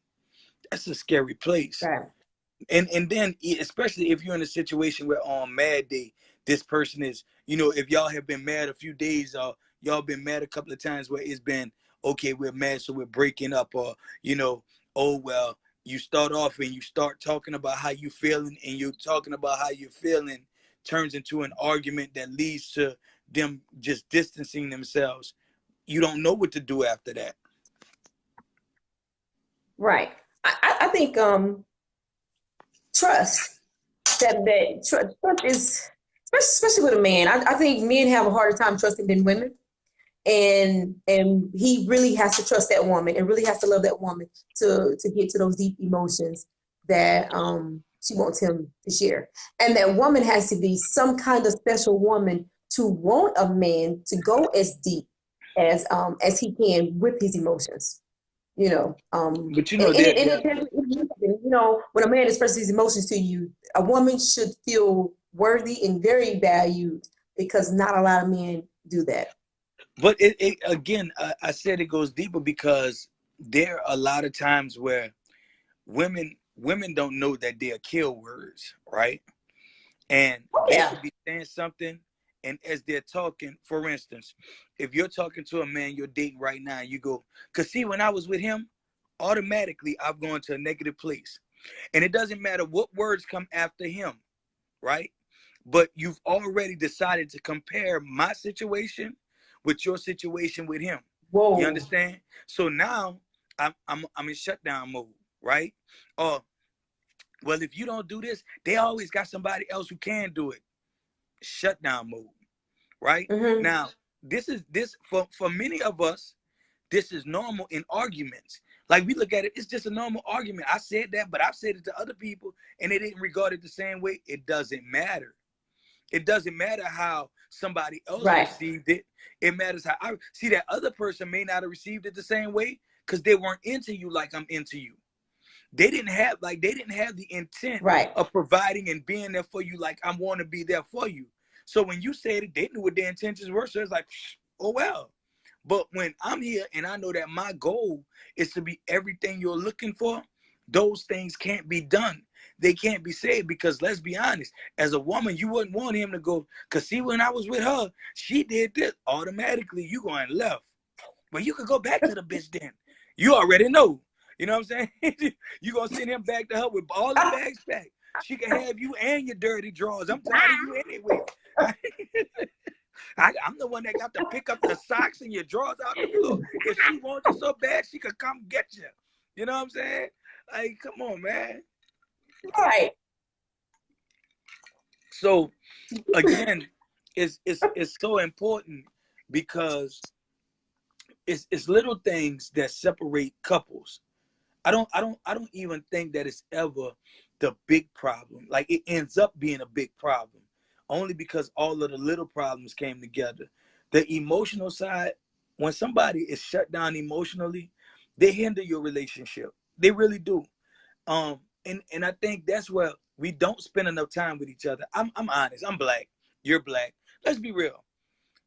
that's a scary place. Right. And then especially if you're in a situation where on mad day this person is, if y'all have been mad a few days, or y'all been mad a couple of times, where it's been, okay, we're mad, so we're breaking up, or oh well, you start off and you start talking about how you feeling, and you're talking about how you're feeling turns into an argument that leads to them just distancing themselves. You don't know what to do after that. Right. I think trust, trust is, especially with a man. I think men have a harder time trusting than women, and he really has to trust that woman and really has to love that woman to get to those deep emotions that she wants him to share. And that woman has to be some kind of special woman to want a man to go as deep as he can with his emotions. But And, and, there, it, and it definitely, when a man expresses his emotions to you, a woman should feel worthy and very valued, because not a lot of men do that. but it again, I said it goes deeper because there are a lot of times where women don't know that they are kill words, right? And Oh they yeah. could be saying something, and as they're talking, for instance, if you're talking to a man you're dating right now, you go, cause see, when I was with him, automatically I've gone to a negative place. And it doesn't matter what words come after him, right? But you've already decided to compare my situation with your situation with him. You Whoa. understand? So now I'm in shutdown mode, right? Or, well, if you don't do this, they always got somebody else who can do it. Shutdown mode, right? Mm-hmm. Now, this for many of us, this is normal in arguments. Like, we look at it, it's just a normal argument. I said that, but I've said it to other people and they didn't regard it the same way. It doesn't matter. It doesn't matter how somebody else Right. received it. It matters how I see. That other person may not have received it the same way because they weren't into you like I'm into you. They didn't have the intent Right. of providing and being there for you like I want to be there for you. So when you said it, they knew what their intentions were. So it's like, oh well. But when I'm here and I know that my goal is to be everything you're looking for, those things can't be done. They can't be said, because let's be honest, as a woman, you wouldn't want him to go, because see, when I was with her, she did this. Automatically, you going left. But you could go back to the bitch then. You already know. You know what I'm saying? You gonna send him back to her with all the bags packed. She can have you and your dirty drawers. I'm tired of you anyway. I'm the one that got to pick up the socks and your drawers out the floor. If she wants you so bad, she could come get you. You know what I'm saying? Like, come on, man. Right. So again, it's so important because it's little things that separate couples. I don't even think that it's ever the big problem. Like, it ends up being a big problem only because all of the little problems came together. The emotional side, when somebody is shut down emotionally, they hinder your relationship. They really do. And I think that's where we don't spend enough time with each other. I'm honest. I'm black. You're black. Let's be real.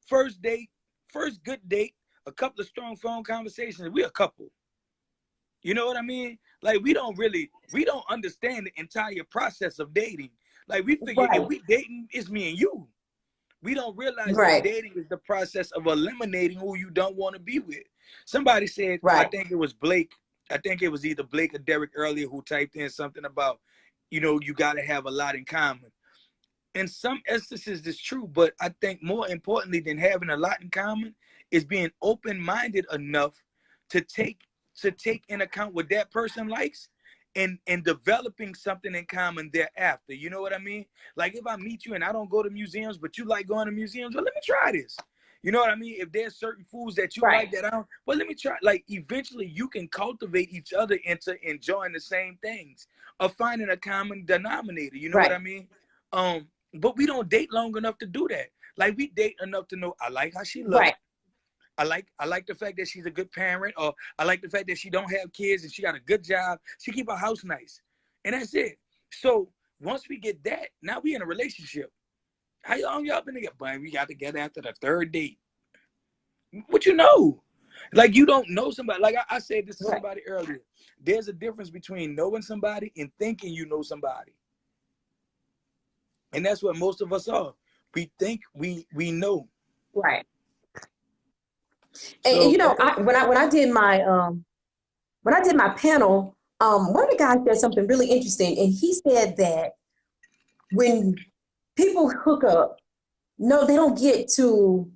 First date, first good date, a couple of strong phone conversations. We're a couple. You know what I mean? Like, we don't understand the entire process of dating. Like we figure if Right. we dating, it's me and you. We don't realize that Right. dating is the process of eliminating who you don't want to be with. Somebody said, I Right. think it was Blake. I think it was either Blake or Derek earlier who typed in something about, you know, you got to have a lot in common. In some instances, it's true, but I think more importantly than having a lot in common is being open-minded enough to take in account what that person likes and developing something in common thereafter. You know what I mean? Like if I meet you and I don't go to museums, but you like going to museums, well, let me try this. You know what I mean? If there's certain foods that you Right. like that I don't, well, let me try. Like eventually you can cultivate each other into enjoying the same things or finding a common denominator. You know what Right. I mean? But we don't date long enough to do that. Like we date enough to know I like how she looks. Right. I like the fact that she's a good parent, or I like the fact that she don't have kids and she got a good job. She keep her house nice, and that's it. So once we get that, now we in a relationship. How long y'all been together? But we got together after the third date. What you know? Like you don't know somebody. Like I said this to Right. somebody earlier. There's a difference between knowing somebody and thinking you know somebody, and that's what most of us are. We think we know. Right. And So you know, when I did my panel, one of the guys said something really interesting, and he said that when people hook up, no, they don't get to,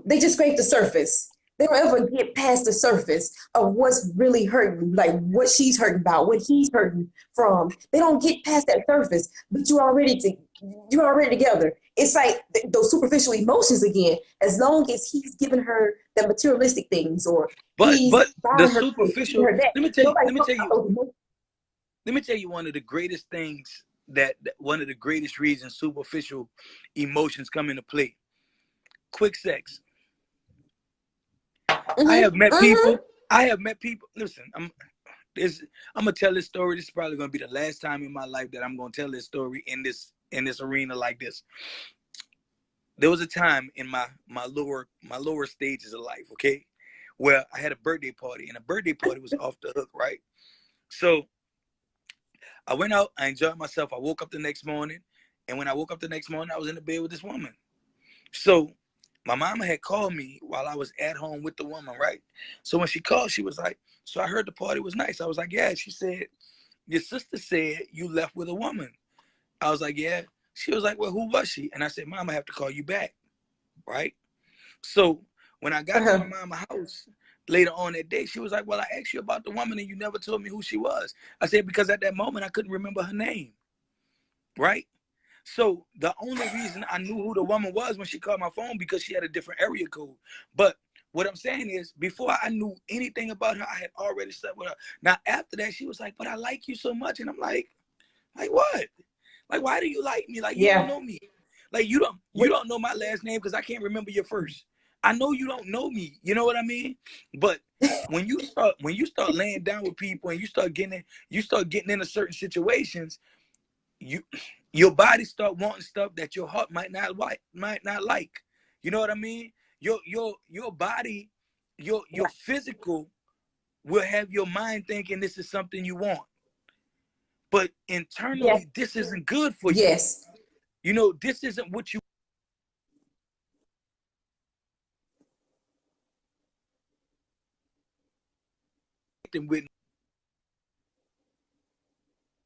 they just scrape the surface. They don't ever get past the surface of what's really hurting, like what she's hurting about, what he's hurting from. They don't get past that surface, but you're already together. It's like those superficial emotions again. As long as he's giving her the materialistic things, or but he's the buying her this, giving superficial. her that, Let me tell you. nobody Let me talks tell about you. those emotions. Let me tell you one of the greatest things that one of the greatest reasons superficial emotions come into play. Quick sex. I Mm-hmm. have met Mm-hmm. people. I have met people. Listen, I'm gonna tell this story. This is probably gonna be the last time in my life that I'm gonna tell this story in this arena like this. There was a time in my lower stages of life, okay, where I had a birthday party, and a birthday party was off the hook, right? So I went out, I enjoyed myself. I woke up the next morning, and when I woke up the next morning, I was in the bed with this woman. So my mama had called me while I was at home with the woman, right? So when she called, she was like, "So I heard the party was nice." I was like, "Yeah." She said, "Your sister said you left with a woman." I was like, "Yeah." She was like, "Well, who was she?" And I said, "Mama, I have to call you back," right? So when I got to my Uh-huh. mama's house later on that day, she was like, "Well, I asked you about the woman and you never told me who she was." I said, "Because at that moment I couldn't remember her name," right? So the only reason I knew who the woman was when she called my phone because she had a different area code. But what I'm saying is, before I knew anything about her, I had already slept with her. Now after that, she was like, "But I like you so much," and I'm like what? Like why do you like me? Like you don't Yeah. know me. Like you What? don't know my last name because I can't remember your first. I know you don't know me. You know what I mean? But when you start laying down with people and you start getting into certain situations, you your body start wanting stuff that your heart might not like. You know what I mean? Your body, your physical will have your mind thinking this is something you want, but Yes. internally this isn't good for you. Yes. You know, this isn't what you with.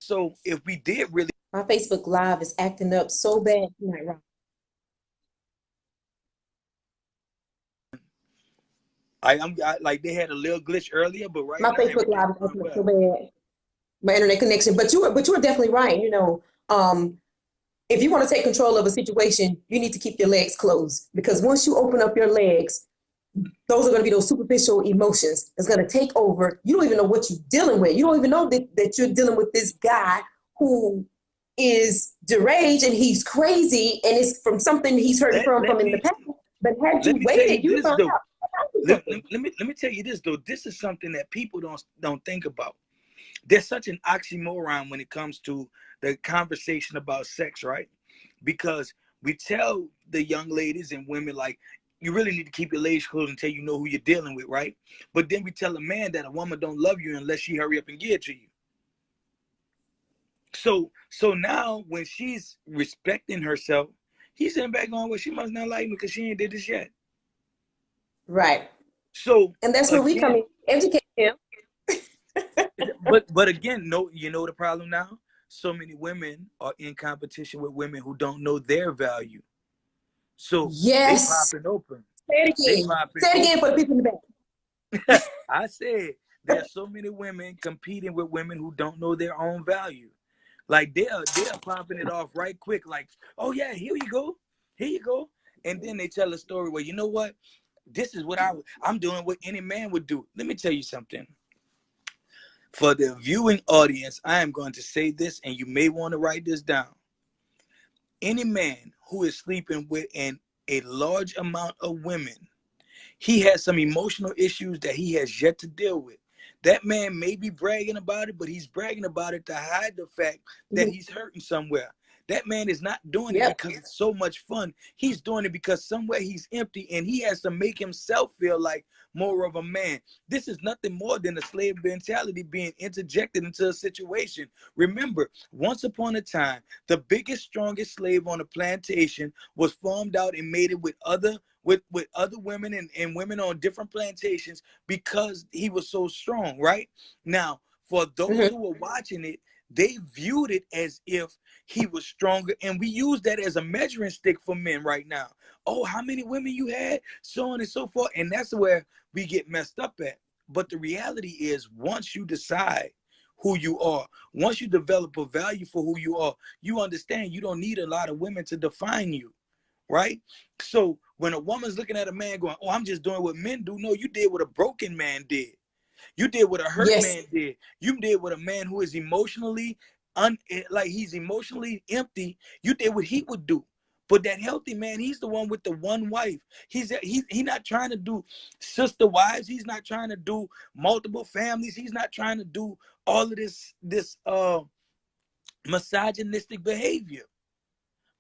So if we did really, My Facebook Live is acting up so bad tonight, Rob. like they had a little glitch earlier, but right My now Facebook everything's Live is going acting up so well. bad. My internet connection. But you were definitely right. If you want to take control of a situation, you need to keep your legs closed, because once you open up your legs, those are going to be those superficial emotions that's going to take over. You don't even know what you're dealing with. You don't even know that you're dealing with this guy who is deranged and he's crazy, and it's from something he's hurting Let from let in the me past. But had you let me tell waited, you you this found though. out something. Let me tell you this though. This is something that people don't think about. There's such an oxymoron when it comes to the conversation about sex, right? Because we tell the young ladies and women like you really need to keep your legs closed until you know who you're dealing with, right? But then we tell a man that a woman don't love you unless she hurry up and give it to you. So now when she's respecting herself, he's sitting back on, well, she must not like me because she ain't did this yet. Right. So And that's where we come again, in, educate them. but again, no, you know the problem now? So many women are in competition with women who don't know their value. So they Yes. popping open. Say it They again. popping Say it again open. for the people in the back. I said there's so many women competing with women who don't know their own value. Like they're popping it off right quick. Like, oh yeah, here you go, here you go. And then they tell a story where, you know what, this is what I'm doing what any man would do. Let me tell you something. For the viewing audience, I am going to say this, and you may want to write this down. Any man who is sleeping with a large amount of women, he has some emotional issues that he has yet to deal with. That man may be bragging about it, but he's bragging about it to hide the fact that Mhm. he's hurting somewhere. That man is not doing it Yep. because it's so much fun. He's doing it because somewhere he's empty and he has to make himself feel like more of a man. This is nothing more than a slave mentality being interjected into a situation. Remember, once upon a time, the biggest, strongest slave on the plantation was farmed out and mated with other women and women on different plantations because he was so strong, right? Now, for those Hmm. who were watching it, they viewed it as if he was stronger, and we use that as a measuring stick for men right now. Oh, how many women you had, so on and so forth. And that's where we get messed up at. But the reality is, once you decide who you are, once you develop a value for who you are, you understand you don't need a lot of women to define you, right? So when a woman's looking at a man going, oh, I'm just doing what men do, no, you did what a broken man did. You did what a hurt Yes. man did. You did what a man who is emotionally like he's emotionally empty. You did what he would do. But that healthy man, he's the one with the one wife. He's not trying to do sister wives. He's not trying to do multiple families. He's not trying to do all of this misogynistic behavior.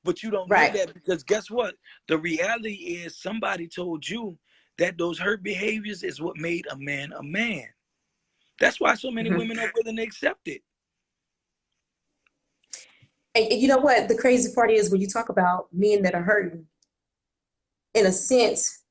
But you don't know Right. that because guess what? The reality is somebody told you that those hurt behaviors is what made a man a man. That's why so many Hmm. women are willing to accept it. And you know what? The crazy part is when you talk about men that are hurting, in a sense,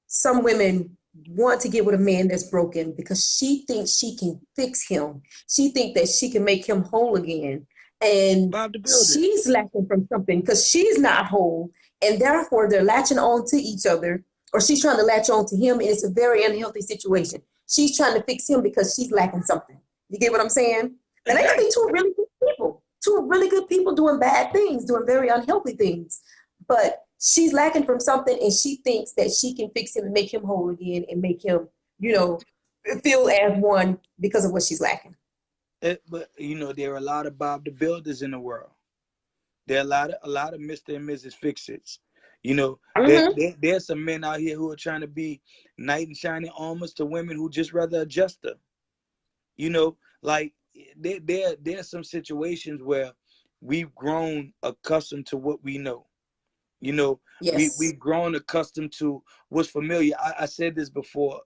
some women want to get with a man that's broken because she thinks she can fix him. She thinks that she can make him whole again. And Bob the Builder. she's lacking from something because she's not whole. And therefore, they're latching on to each other, or she's trying to latch on to him. And it's a very unhealthy situation. She's trying to fix him because she's lacking something. You get what I'm saying? And they could be Exactly. two really good people, two really good people doing bad things, doing very unhealthy things. But she's lacking from something and she thinks that she can fix him and make him whole again and make him, you know, feel as one because of what she's lacking. But you know, there are a lot of Bob the Builders in the world. There are a lot of Mr. and Mrs. Fix-Its. You know, Mm-hmm. there's some men out here who are trying to be knight in shining armors to women who just rather adjust them. You know, like there's some situations where we've grown accustomed to what we know. You know, Yes. we've grown accustomed to what's familiar. I said this before.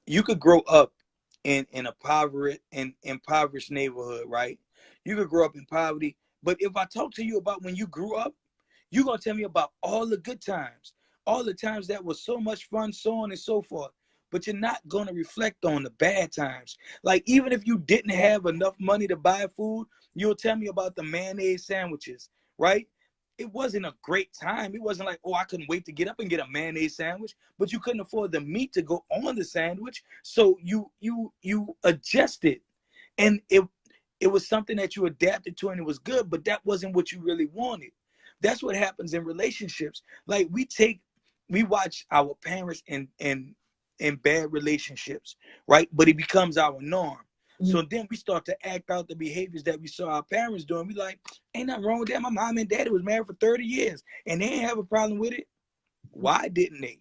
You could grow up in a impoverished neighborhood, right? You could grow up in poverty, but if I talk to you about when you grew up, you're gonna tell me about all the good times, all the times that was so much fun, so on and so forth. But you're not gonna reflect on the bad times. Like even if you didn't Yeah. have enough money to buy food, you'll tell me about the mayonnaise sandwiches, right? It wasn't a great time. It wasn't like, oh, I couldn't wait to get up and get a mayonnaise sandwich, but you couldn't afford the meat to go on the sandwich. So you adjusted. And it was something that you adapted to and it was good, but that wasn't what you really wanted. That's what happens in relationships. Like we watch our parents in bad relationships, right? But it becomes our norm. So then we start to act out the behaviors that we saw our parents doing. We like, ain't nothing wrong with that. My mom and daddy was married for 30 years and they didn't have a problem with it. Why didn't they?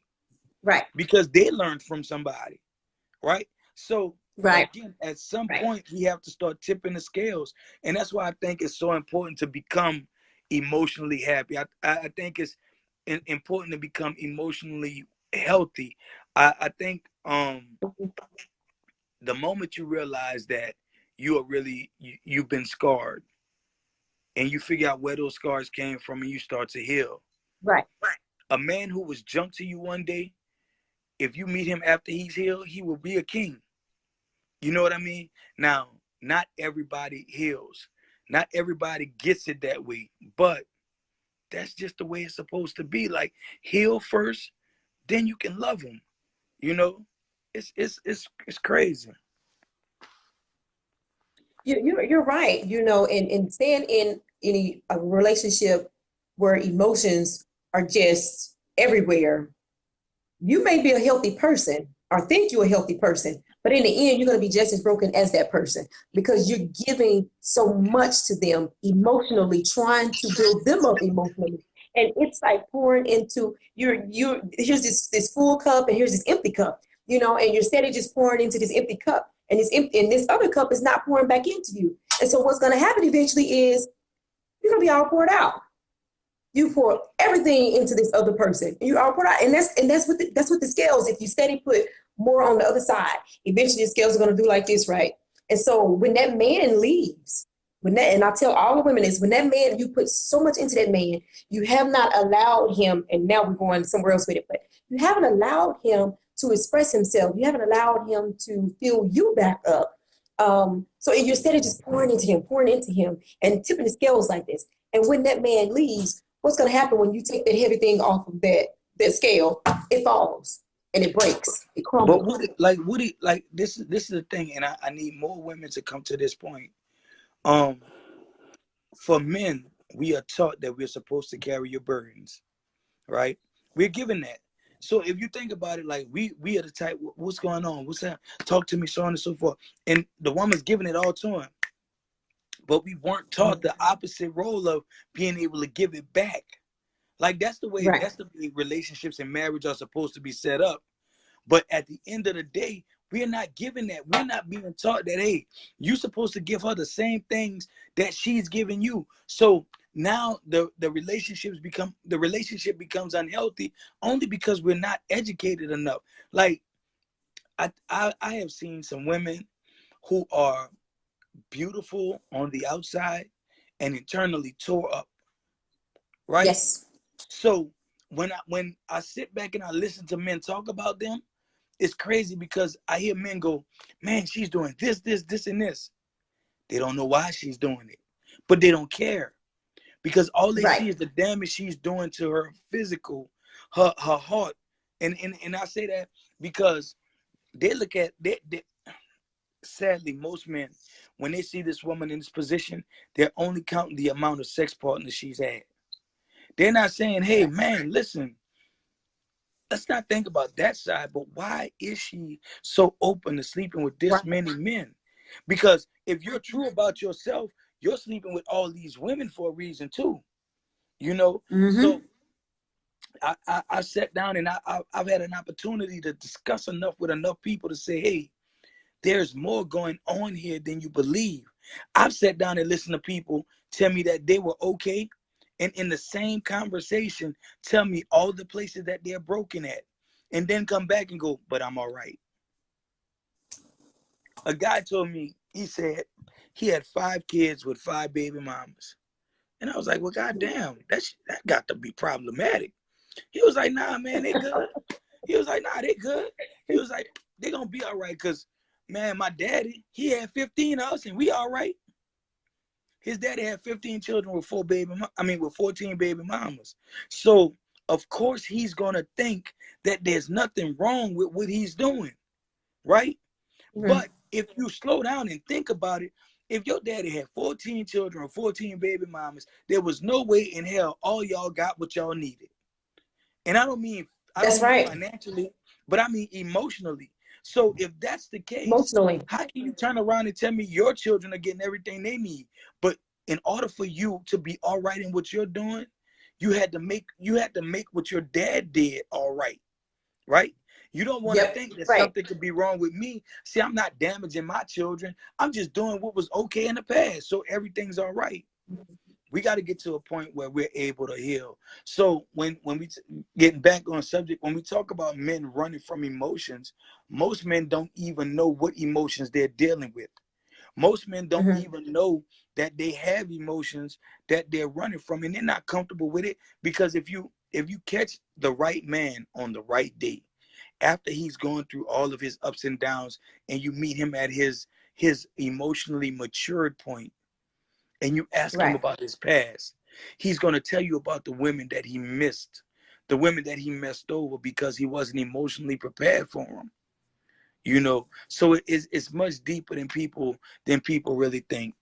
Right. Because they learned from somebody, right? So Right. again, at some Right. point, we have to start tipping the scales, and that's why I think it's so important to become emotionally happy. I think it's important to become emotionally healthy. I think the moment you realize that you've been scarred, and you figure out where those scars came from, and you start to heal. Right. A man who was junk to you one day, if you meet him after he's healed, he will be a king. You know what I mean? Now, not everybody heals. Not everybody gets it that way, but that's just the way it's supposed to be. Like, heal first, then you can love them. You know, it's crazy. You're right. And staying in any a relationship where emotions are just everywhere, you may be a healthy person or think you're a healthy person, but in the end, you're going to be just as broken as that person because you're giving so much to them emotionally, trying to build them up emotionally. And it's like pouring into your here's this full cup and here's this empty cup, and you're steady just pouring into this empty cup. And this empty and this other cup is not pouring back into you. And so what's going to happen eventually is you're going to be all poured out. You pour everything into this other person, and you all pour out, and that's what the scales. If you steady put more on the other side, eventually the scales are going to do like this, right? And so when that man leaves, and I tell all the women is when that man, you put so much into that man, you have not allowed him, and now we're going somewhere else with it, but you haven't allowed him to express himself. You haven't allowed him to fill you back up. So you're steady just pouring into him, and tipping the scales like this. And when that man leaves, what's going to happen when you take that heavy thing off of that scale? It falls and it breaks. It But crumbles. this is the thing, and I need more women to come to this point. Um, for men, we are taught that we're supposed to carry your burdens, right? We're given that. So if you think about it, like we are the type, what's going on? What's that? Talk to me, so on and so forth. And the woman's giving it all to him. But we weren't taught the opposite role of being able to give it back. Like that's the way relationships and marriage are supposed to be set up. But at the end of the day, we're not given that. We're not being taught that, hey, you're supposed to give her the same things that she's giving you. So now the relationship becomes unhealthy only because we're not educated enough. Like I have seen some women who are beautiful on the outside and internally tore up, right? Yes. So when I sit back and I listen to men talk about them, it's crazy because I hear men go, man, she's doing this, and this. They don't know why she's doing it, but they don't care because all they see is the damage she's doing to her physical, her heart. And I say that because they look at, sadly, most men, when they see this woman in this position, they're only counting the amount of sex partners she's had. They're not saying, hey, man, listen, let's not think about that side, but why is she so open to sleeping with this many men? Because if you're true about yourself, you're sleeping with all these women for a reason too, So I sat down and I've had an opportunity to discuss enough with enough people to say, hey, there's more going on here than you believe. I've sat down and listened to people tell me that they were okay, and in the same conversation tell me all the places that they're broken at, and then come back and go, but I'm all right. A guy told me, he said he had 5 kids with 5 baby mamas. And I was like, well, goddamn, that got to be problematic. He was like, nah, man, they good. He was like, nah, they good. He was like, they gonna be all right, because, man, my daddy, he had 15 of us, and we all right. His daddy had 15 children with 14 baby mamas. So, of course, he's gonna think that there's nothing wrong with what he's doing, right? But if you slow down and think about it, if your daddy had 14 children or 14 baby mamas, there was no way in hell all y'all got what y'all needed. And I don't mean financially, but I mean emotionally. So if that's the case, how can you turn around and tell me your children are getting everything they need? But in order for you to be all right in what you're doing, you had to make what your dad did all right, right? You don't want to think that something could be wrong with me. See, I'm not damaging my children. I'm just doing what was okay in the past, so everything's all right. We got to get to a point where we're able to heal. So when we getting back on subject, when we talk about men running from emotions, most men don't even know what emotions they're dealing with. Most men don't Mm-hmm. even know that they have emotions that they're running from, and they're not comfortable with it. Because if you catch the right man on the right day, after he's gone through all of his ups and downs, and you meet him at his emotionally matured point, and you ask him Right. about his past, he's going to tell you about the women that he missed, the women that he messed over because he wasn't emotionally prepared for them. So it's much deeper than people really think.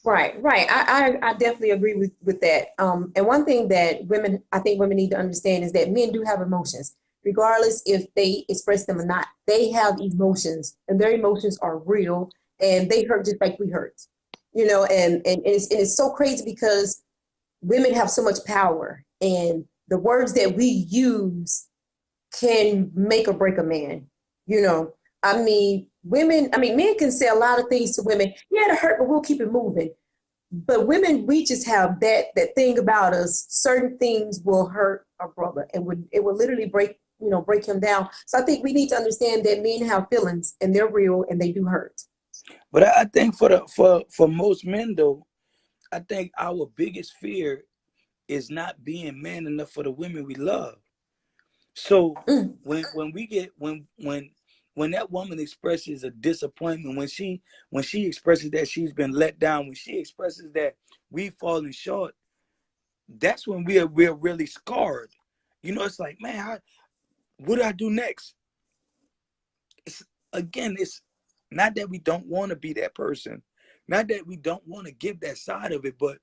Right, right. I definitely agree with that. And one thing that I think women need to understand is that men do have emotions, regardless if they express them or not. They have emotions, and their emotions are real, and they hurt just like we hurt. And it's so crazy because women have so much power, and the words that we use can make or break a man. You know, men can say a lot of things to women. Yeah, it hurt, but we'll keep it moving. But women, we just have that thing about us. Certain things will hurt our brother, and it would literally break him down. So I think we need to understand that men have feelings, and they're real, and they do hurt. But I think for most men though, I think our biggest fear is not being man enough for the women we love. So Mm, when we get when that woman expresses a disappointment, when she expresses that she's been let down, when she expresses that we've fallen short, that's when we're really scarred. It's like, man, what do I do next? It's again, it's not that we don't want to be that person, not that we don't want to give that side of it, but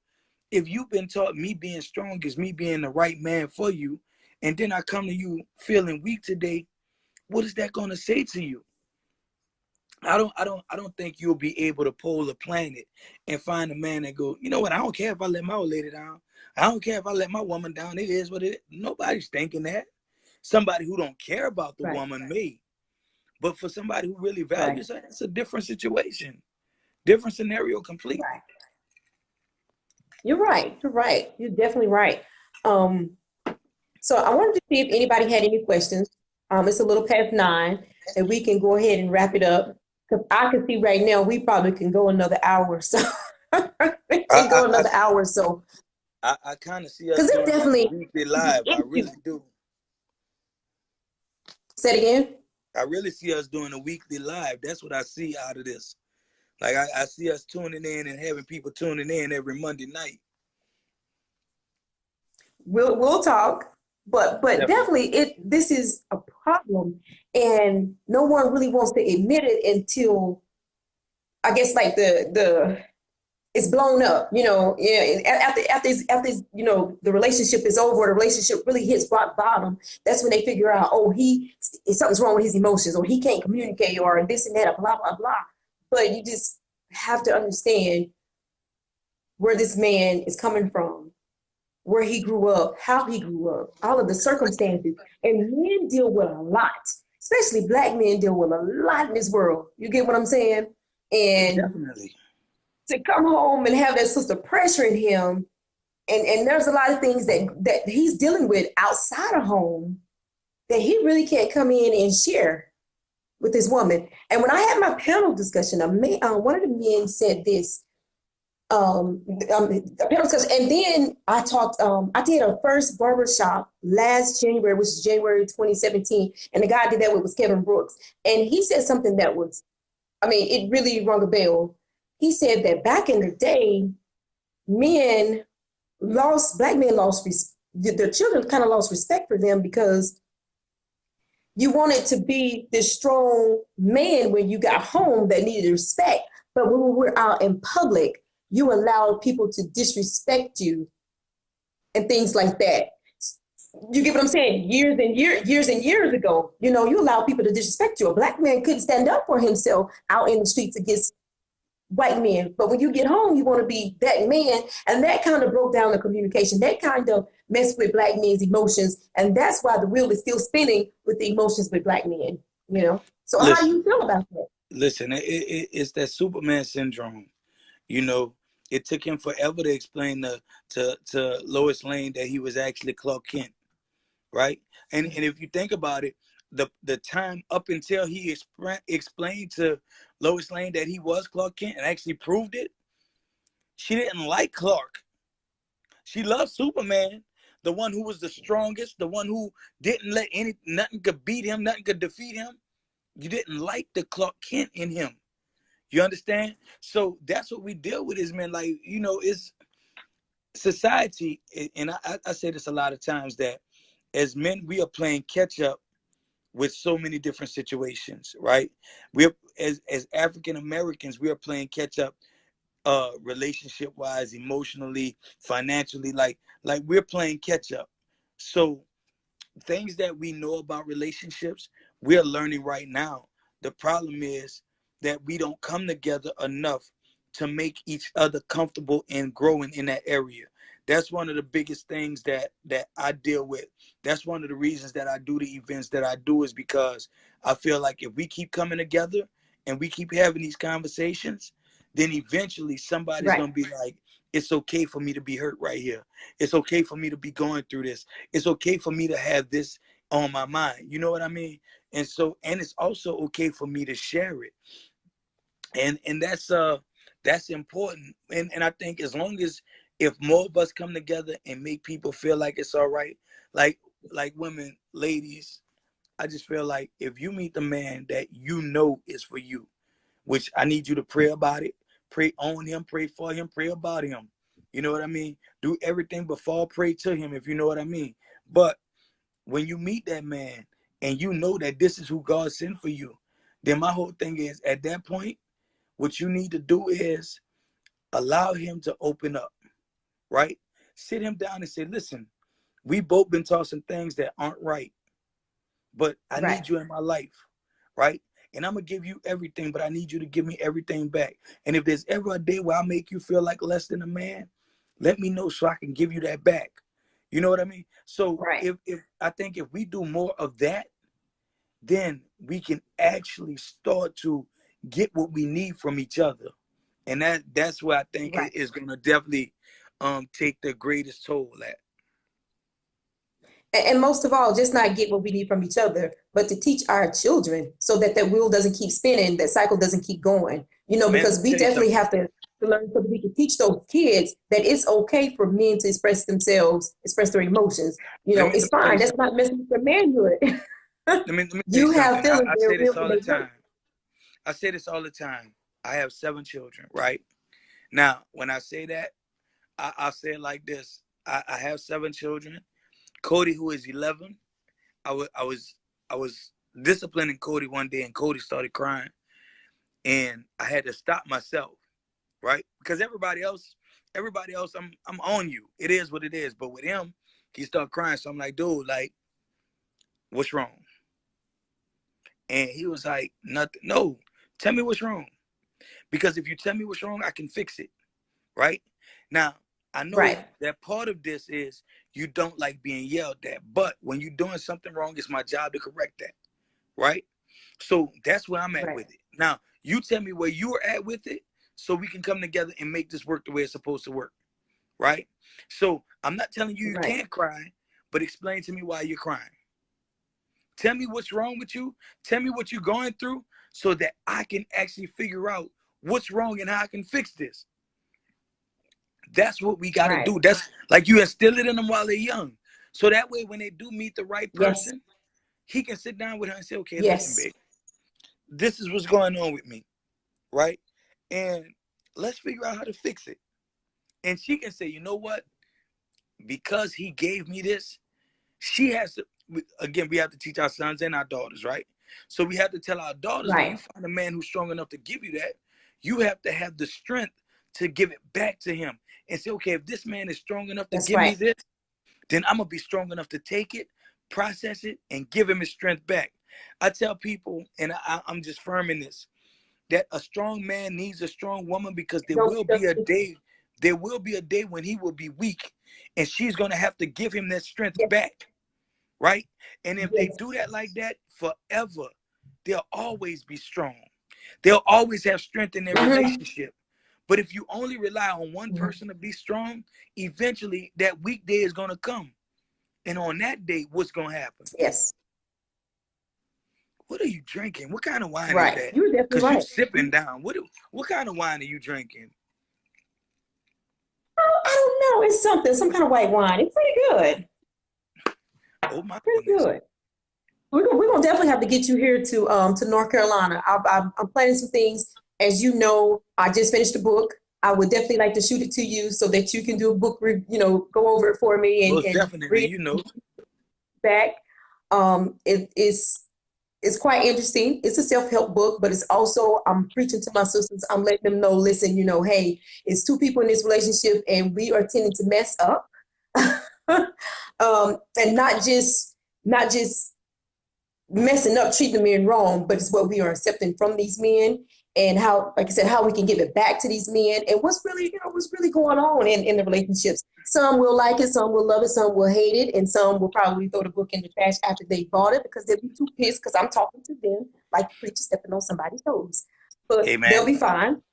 if you've been taught me being strong is me being the right man for you, and then I come to you feeling weak today, what is that going to say to you? I don't think you'll be able to pull a planet and find a man that go, you know what? I don't care if I let my old lady down. I don't care if I let my woman down. It is what it is. Nobody's thinking that. Somebody who don't care about the right, woman may, but for somebody who really right, values her, it's a different situation, different scenario completely. right. You're right. You're right. You're definitely right. Um, so I wanted to see if anybody had any questions. It's a little past 9, and we can go ahead and wrap it up. Because I can see right now we probably can go another hour. So we I can go I another hour. So I kind of see us because it doing like a definitely weekly is an live. I issue. really do. Say it again. I really see us doing a weekly live. That's what I see out of this. Like I see us tuning in and having people tuning in every Monday night. We'll talk, but Definitely. definitely this is a problem, and no one really wants to admit it until I guess like the it's blown up, yeah. After the relationship is over, the relationship really hits rock bottom. That's when they figure out, oh, something's wrong with his emotions, or he can't communicate, or this and that, or blah blah blah. But you just have to understand where this man is coming from, where he grew up, how he grew up, all of the circumstances. And men deal with a lot, especially black men deal with a lot in this world. You get what I'm saying? And Definitely. to come home and have that sister pressuring him, and there's a lot of things that he's dealing with outside of home that he really can't come in and share with this woman. And when I had my panel discussion, one of the men said this, a panel discussion, and then I did a first barbershop last January, which is January 2017, and the guy I did that with was Kevin Brooks, and he said something that was, it really rung a bell. He said that back in the day, men black men lost, their children kind of lost respect for them because you wanted to be this strong man when you got home that needed respect. But when we were out in public, you allowed people to disrespect you and things like that. You get what I'm saying? Years and years ago, you allow people to disrespect you. A black man couldn't stand up for himself out in the streets against white men. But when you get home, you want to be that man. And that kind of broke down the communication. That kind of messed with black men's emotions. And that's why the wheel is still spinning with the emotions with black men. So how do Listen, you feel about that? listen. It's that Superman syndrome. You know, it took him forever to explain to Lois Lane that he was actually Clark Kent, right? And if you think about it, the time up until he explained to Lois Lane that he was Clark Kent and actually proved it, she didn't like Clark. She loved Superman, the one who was the strongest, the one who didn't let nothing could beat him, nothing could defeat him. You didn't like the Clark Kent in him. You understand? So that's what we deal with is, man, like, you know, it's society. And I say this a lot of times, that as men, we are playing catch up with so many different situations, right? We're as African Americans, we are playing catch up, relationship wise, emotionally, financially, like we're playing catch up. So things that we know about relationships, we're learning right now. The problem is that we don't come together enough to make each other comfortable and growing in that area. That's one of the biggest things that I deal with. That's one of the reasons that I do the events that I do, is because I feel like if we keep coming together and we keep having these conversations, then eventually somebody's Right. gonna be like, it's okay for me to be hurt right here. It's okay for me to be going through this. It's okay for me to have this on my mind. You know what I mean? And so, and it's also okay for me to share it. And that's important. And I think as long as, if more of us come together and make people feel like it's all right, like like women, ladies, I just feel like if you meet the man that you know is for you, which I need you to pray about it, pray on him, pray for him, pray about him. You know what I mean? Do everything but fall prey to him, if you know what I mean. But when you meet that man and you know that this is who God sent for you, then my whole thing is, at that point, what you need to do is allow him to open up, right? Sit him down and say, listen, we both been taught some things that aren't right, but I Right. need you in my life, right? And I'm gonna give you everything, but I need you to give me everything back. And if there's ever a day where I make you feel like less than a man, let me know so I can give you that back. You know what I mean? So Right. if I think if we do more of that, then we can actually start to get what we need from each other. And that's where I think Right. it is gonna definitely take the greatest toll at. And most of all, just not get what we need from each other, but to teach our children so that that wheel doesn't keep spinning, that cycle doesn't keep going. You know, Man, let because me we tell you definitely something. have to learn so that we can teach those kids that it's okay for men to express themselves, express their emotions. You Let know, me let it's me tell fine. you That's something. not messing with manhood. Let me tell you You have something. feelings, I they're say this real all and the they hurt. time. I say this all the time. I have 7 children, right? Now, when I say that, I say it like this. I have 7 children. Cody, who is 11, I was disciplining Cody one day, and Cody started crying, and I had to stop myself, right? Because everybody else, I'm on you. It is what it is. But with him, he started crying. So I'm like, dude, like, what's wrong? And he was like, nothing. No, tell me what's wrong. Because if you tell me what's wrong, I can fix it, right? Now, I know Right. that part of this is you don't like being yelled at, but when you're doing something wrong, it's my job to correct that, right? So that's where I'm at Right. with it. Now, you tell me where you're at with it so we can come together and make this work the way it's supposed to work, right? So I'm not telling you you Right. can't cry, but explain to me why you're crying. Tell me what's wrong with you. Tell me what you're going through so that I can actually figure out what's wrong and how I can fix this. That's what we got to Right. do. That's like you instill it in them while they're young. So that way, when they do meet the right Yes. person, he can sit down with her and say, okay, listen, Yes. babe, this is what's going on with me, right? And let's figure out how to fix it. And she can say, you know what? Because he gave me this, she has to, again, we have to teach our sons and our daughters, right? So we have to tell our daughters, when you Right. find a man who's strong enough to give you that, you have to have the strength to give it back to him and say, okay, if this man is strong enough to That's give me right. this, then I'm gonna be strong enough to take it, process it, and give him his strength back. I tell people, and I'm just firm in this, that a strong man needs a strong woman because Don't there will be a day when he will be weak, and she's gonna have to give him that strength yes. back, right? And if they Yes. do that like that forever, they'll always be strong. They'll always have strength in their Mm-hmm. relationship. But if you only rely on one Mm-hmm. person to be strong, eventually that weak day is gonna come. And on that day, what's gonna happen? Yes. what are you drinking? What kind of wine is Right. that? You're definitely Because you right. sipping down. What kind of wine are you drinking? Oh, I don't know. It's something, some kind of white wine. It's pretty good. Oh my Pretty goodness. good. We're gonna definitely have to get you here to North Carolina. I'm planning some things. As you know, I just finished a book. I would definitely like to shoot it to you so that you can do a book, go over it for me Most and definitely, read you know. it back. It's quite interesting. It's a self-help book, but it's also, I'm preaching to my sisters. I'm letting them know, listen, hey, it's two people in this relationship and we are tending to mess up. And not just messing up, treating the men wrong, but it's what we are accepting from these men and how, like I said, how we can give it back to these men and what's really going on in the relationships. Some will like it, some will love it, some will hate it, and some will probably throw the book in the trash after they bought it because they'll be too pissed because I'm talking to them like the preacher stepping on somebody's toes. But they'll Amen. be fine.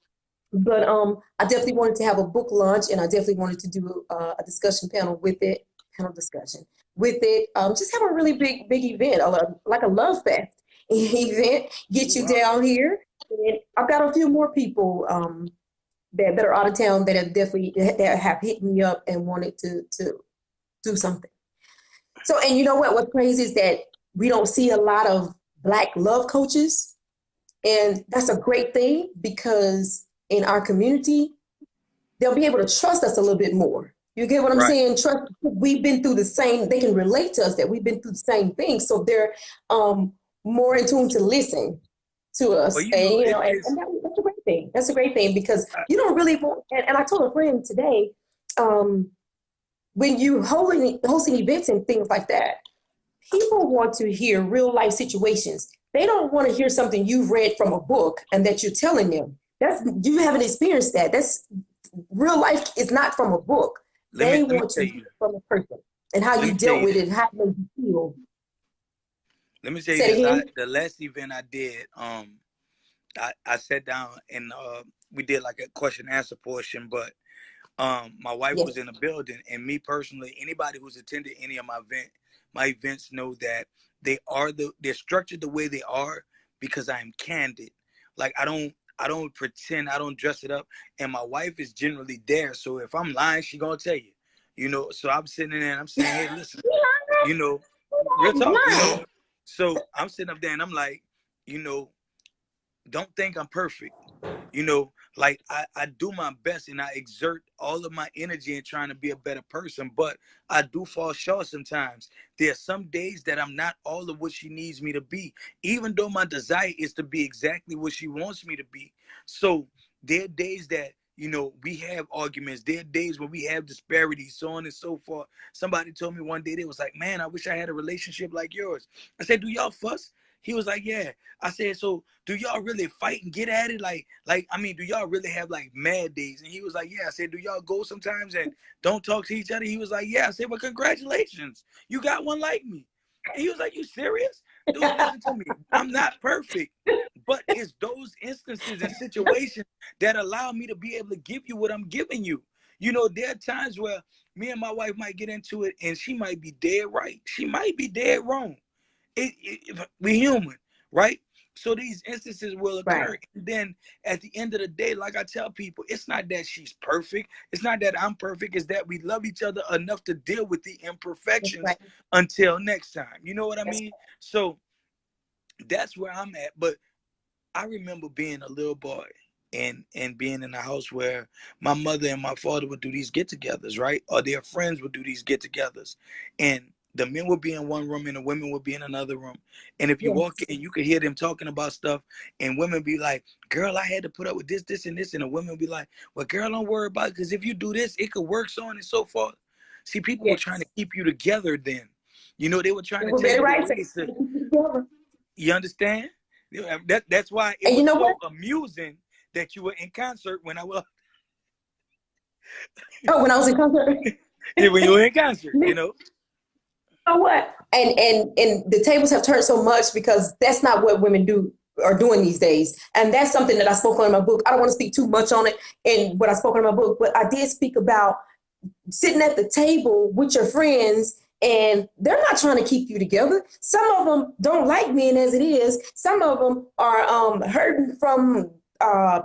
But I definitely wanted to have a book launch, and I definitely wanted to do a discussion panel discussion with it. Just have a really big event, like a love fest event. Get you Wow. down here, and I've got a few more people that are out of town that have hit me up and wanted to do something. So, and you know what? What's crazy is that we don't see a lot of Black love coaches, and that's a great thing because in our community, they'll be able to trust us a little bit more. You get what I'm Right. saying? Trust, we've been through the same, they can relate to us that we've been through the same thing. So they're more in tune to listen to Well, us. you And, know, that's a great thing. That's a great thing because I, you don't really want, and I told a friend today, um, when you hosting events and things like that, people want to hear real life situations. They don't want to hear something you've read from a book and that you're telling them. That's, you haven't experienced that. That's, real life is not from a book. They let me want to tell hear you. from a person and how Let you me tell dealt you with it and this. how it made you feel. Let me tell you Say it this. again. The last event I did, I sat down and we did like a question and answer portion, but my wife Yes. was in the building, and me personally, anybody who's attended any of my events know that they're structured the way they are because I am candid. Like I don't pretend, I don't dress it up, and my wife is generally there. So if I'm lying, she gonna tell you, So I'm sitting there and I'm saying, hey, listen, you know, real talk, Lying. So I'm sitting up there and I'm like, you know, don't think I'm perfect. Like I do my best and I exert all of my energy in trying to be a better person, but I do fall short sometimes. There are some days that I'm not all of what she needs me to be, even though my desire is to be exactly what she wants me to be. So there are days that, we have arguments. There are days when we have disparities, so on and so forth. Somebody told me one day, they was like, man, I wish I had a relationship like yours. I said, do y'all fuss? He was like, yeah. I said, so do y'all really fight and get at it? I mean, do y'all really have like mad days? And he was like, yeah. I said, do y'all go sometimes and don't talk to each other? He was like, yeah. I said, well, congratulations. You got one like me. And he was like, you serious? Dude, listen to me. I'm not perfect, but it's those instances and situations that allow me to be able to give you what I'm giving you. There are times where me and my wife might get into it and she might be dead right. She might be dead wrong. We're human, right? So these instances will Right. occur. And then at the end of the day, like I tell people, it's not that she's perfect. It's not that I'm perfect. It's that we love each other enough to deal with the That's imperfections right. until next time. You know what I That's mean? So that's where I'm at. But I remember being a little boy and being in a house where my mother and my father would do these get-togethers, right? Or their friends would do these get-togethers, and the men would be in one room and the women would be in another room. And if you walk yes. in, you could hear them talking about stuff, and women be like, "Girl, I had to put up with this, this, and this," and the women be like, "Well, girl, don't worry about it, because if you do this, it could work, so on and so forth." See, people were trying Yes. to keep you together then. They were trying You to were tell very you the right. ways to. You understand? That's why it And you was know what? so amusing that you were in concert when I was Oh, when I was in concert. when you were in concert, You know what? And the tables have turned so much because that's not what women do are doing these days. And that's something that I spoke on in my book. I don't want to speak too much on it in what I spoke on in my book, but I did speak about sitting at the table with your friends and they're not trying to keep you together. Some of them don't like men as it is. Some of them are hurting from a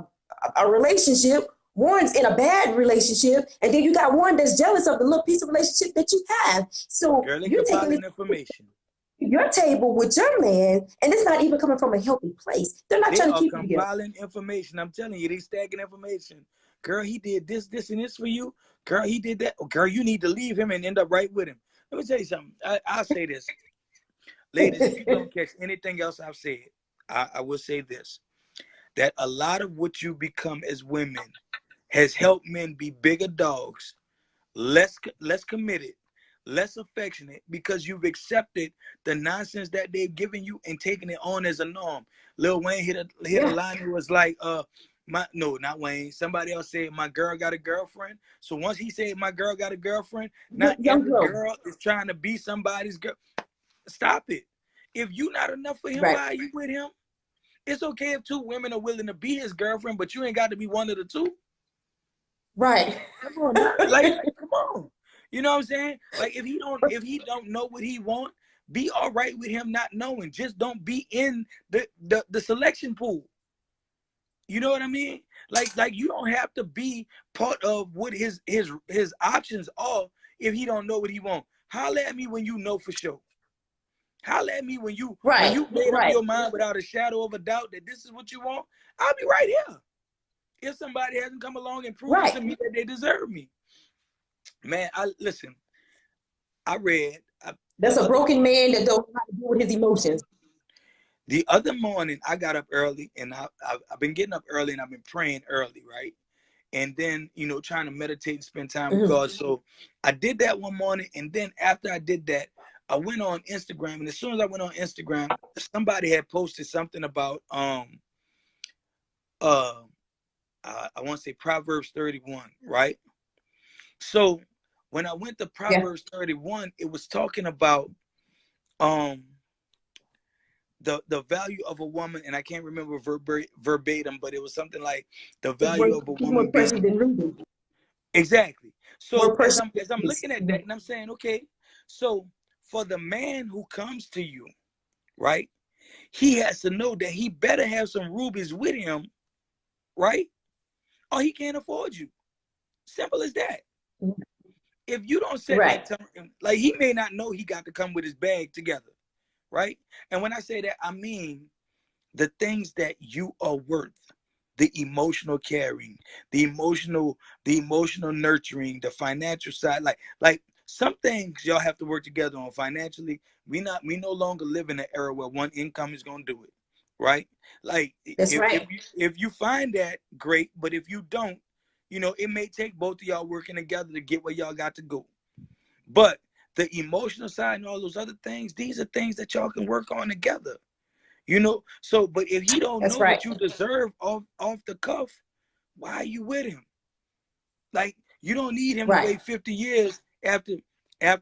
relationship. One's in a bad relationship, and then you got one that's jealous of the little piece of relationship that you have. So Girl, they you're taking compiling it information. to your table with your man, and it's not even coming from a healthy place. They're not They trying to are keep you together. compiling information. I'm telling you, they stacking information. Girl, he did this, this, and this for you. Girl, he did that. Girl, you need to leave him and end up right with him. Let me tell you something. I'll say this. Ladies, if you don't catch anything else I've said, I will say this. That a lot of what you become as women has helped men be bigger dogs, less committed, less affectionate, because you've accepted the nonsense that they've given you and taken it on as a norm. Lil Wayne hit a Yeah, line that was like, not Wayne. Somebody else said, my girl got a girlfriend. So once he said, my girl got a girlfriend, not young every girl. girl is trying to be somebody's girl. Stop it. If you not enough for him, Right, why are you with him? It's okay if two women are willing to be his girlfriend, but you ain't got to be one of the two. right. Come on, now. like come on. You know what I'm saying? Like if he don't know what he want, be all right with him not knowing. Just don't be in the selection pool. You know what I mean? Like you don't have to be part of what his options are if he don't know what he want. Holler at me when you know for sure. Holler at me when you Right, made up right, your mind without a shadow of a doubt that this is what you want. I'll be right here. If somebody hasn't come along and proven right. to me that they deserve me. Man, listen. I read That's a broken man that don't know how to deal with his emotions. the other morning. I got up early, and I've been getting up early, and I've been praying early, right? And then trying to meditate and spend time with Mm-hmm. God. So I did that one morning, and then after I did that, I went on Instagram, and as soon as I went on Instagram, somebody had posted something about uh I want to say Proverbs 31, right? So when I went to Yeah. Proverbs 31, it was talking about um the value of a woman, and I can't remember verbatim, but it was something like the It's value of a more woman precious being than rubies. exactly. So More precious than as I'm rubies. looking at Mhm. that, and I'm saying, okay, so for the man who comes to you, right, he has to know that he better have some rubies with him, right, or he can't afford you. Simple as that. If you don't set Right. that time, like he may not know he got to come with his bag together, right? And when I say that, I mean the things that you are worth, the emotional caring, the emotional nurturing, the financial side. Like some things y'all have to work together on financially. We no longer live in an era where one income is gonna do it, right? Like That's right. if you find that, great, but if you don't, it may take both of y'all working together to get where y'all got to go. But the emotional side and all those other things, these are things that y'all can work on together. So but if he don't That's know right. what you deserve off the cuff, why are you with him? Like you don't need him to Right. wait 50 years after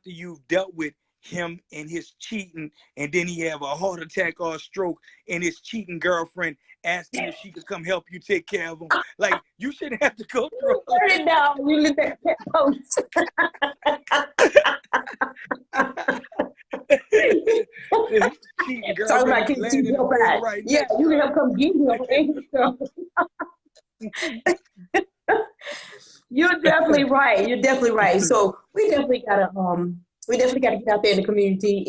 you've dealt with him and his cheating, and then he have a heart attack or a stroke, and his cheating girlfriend asking if she could come help you take care of him. Like you shouldn't have to go through all Turn it down. You look at that post. that. His cheating Talking girlfriend about be can laying keep in the your bed back. right Yeah, next you to can her. help come get him and stuff. You're definitely right. You're definitely right. So we definitely gotta get out there in the community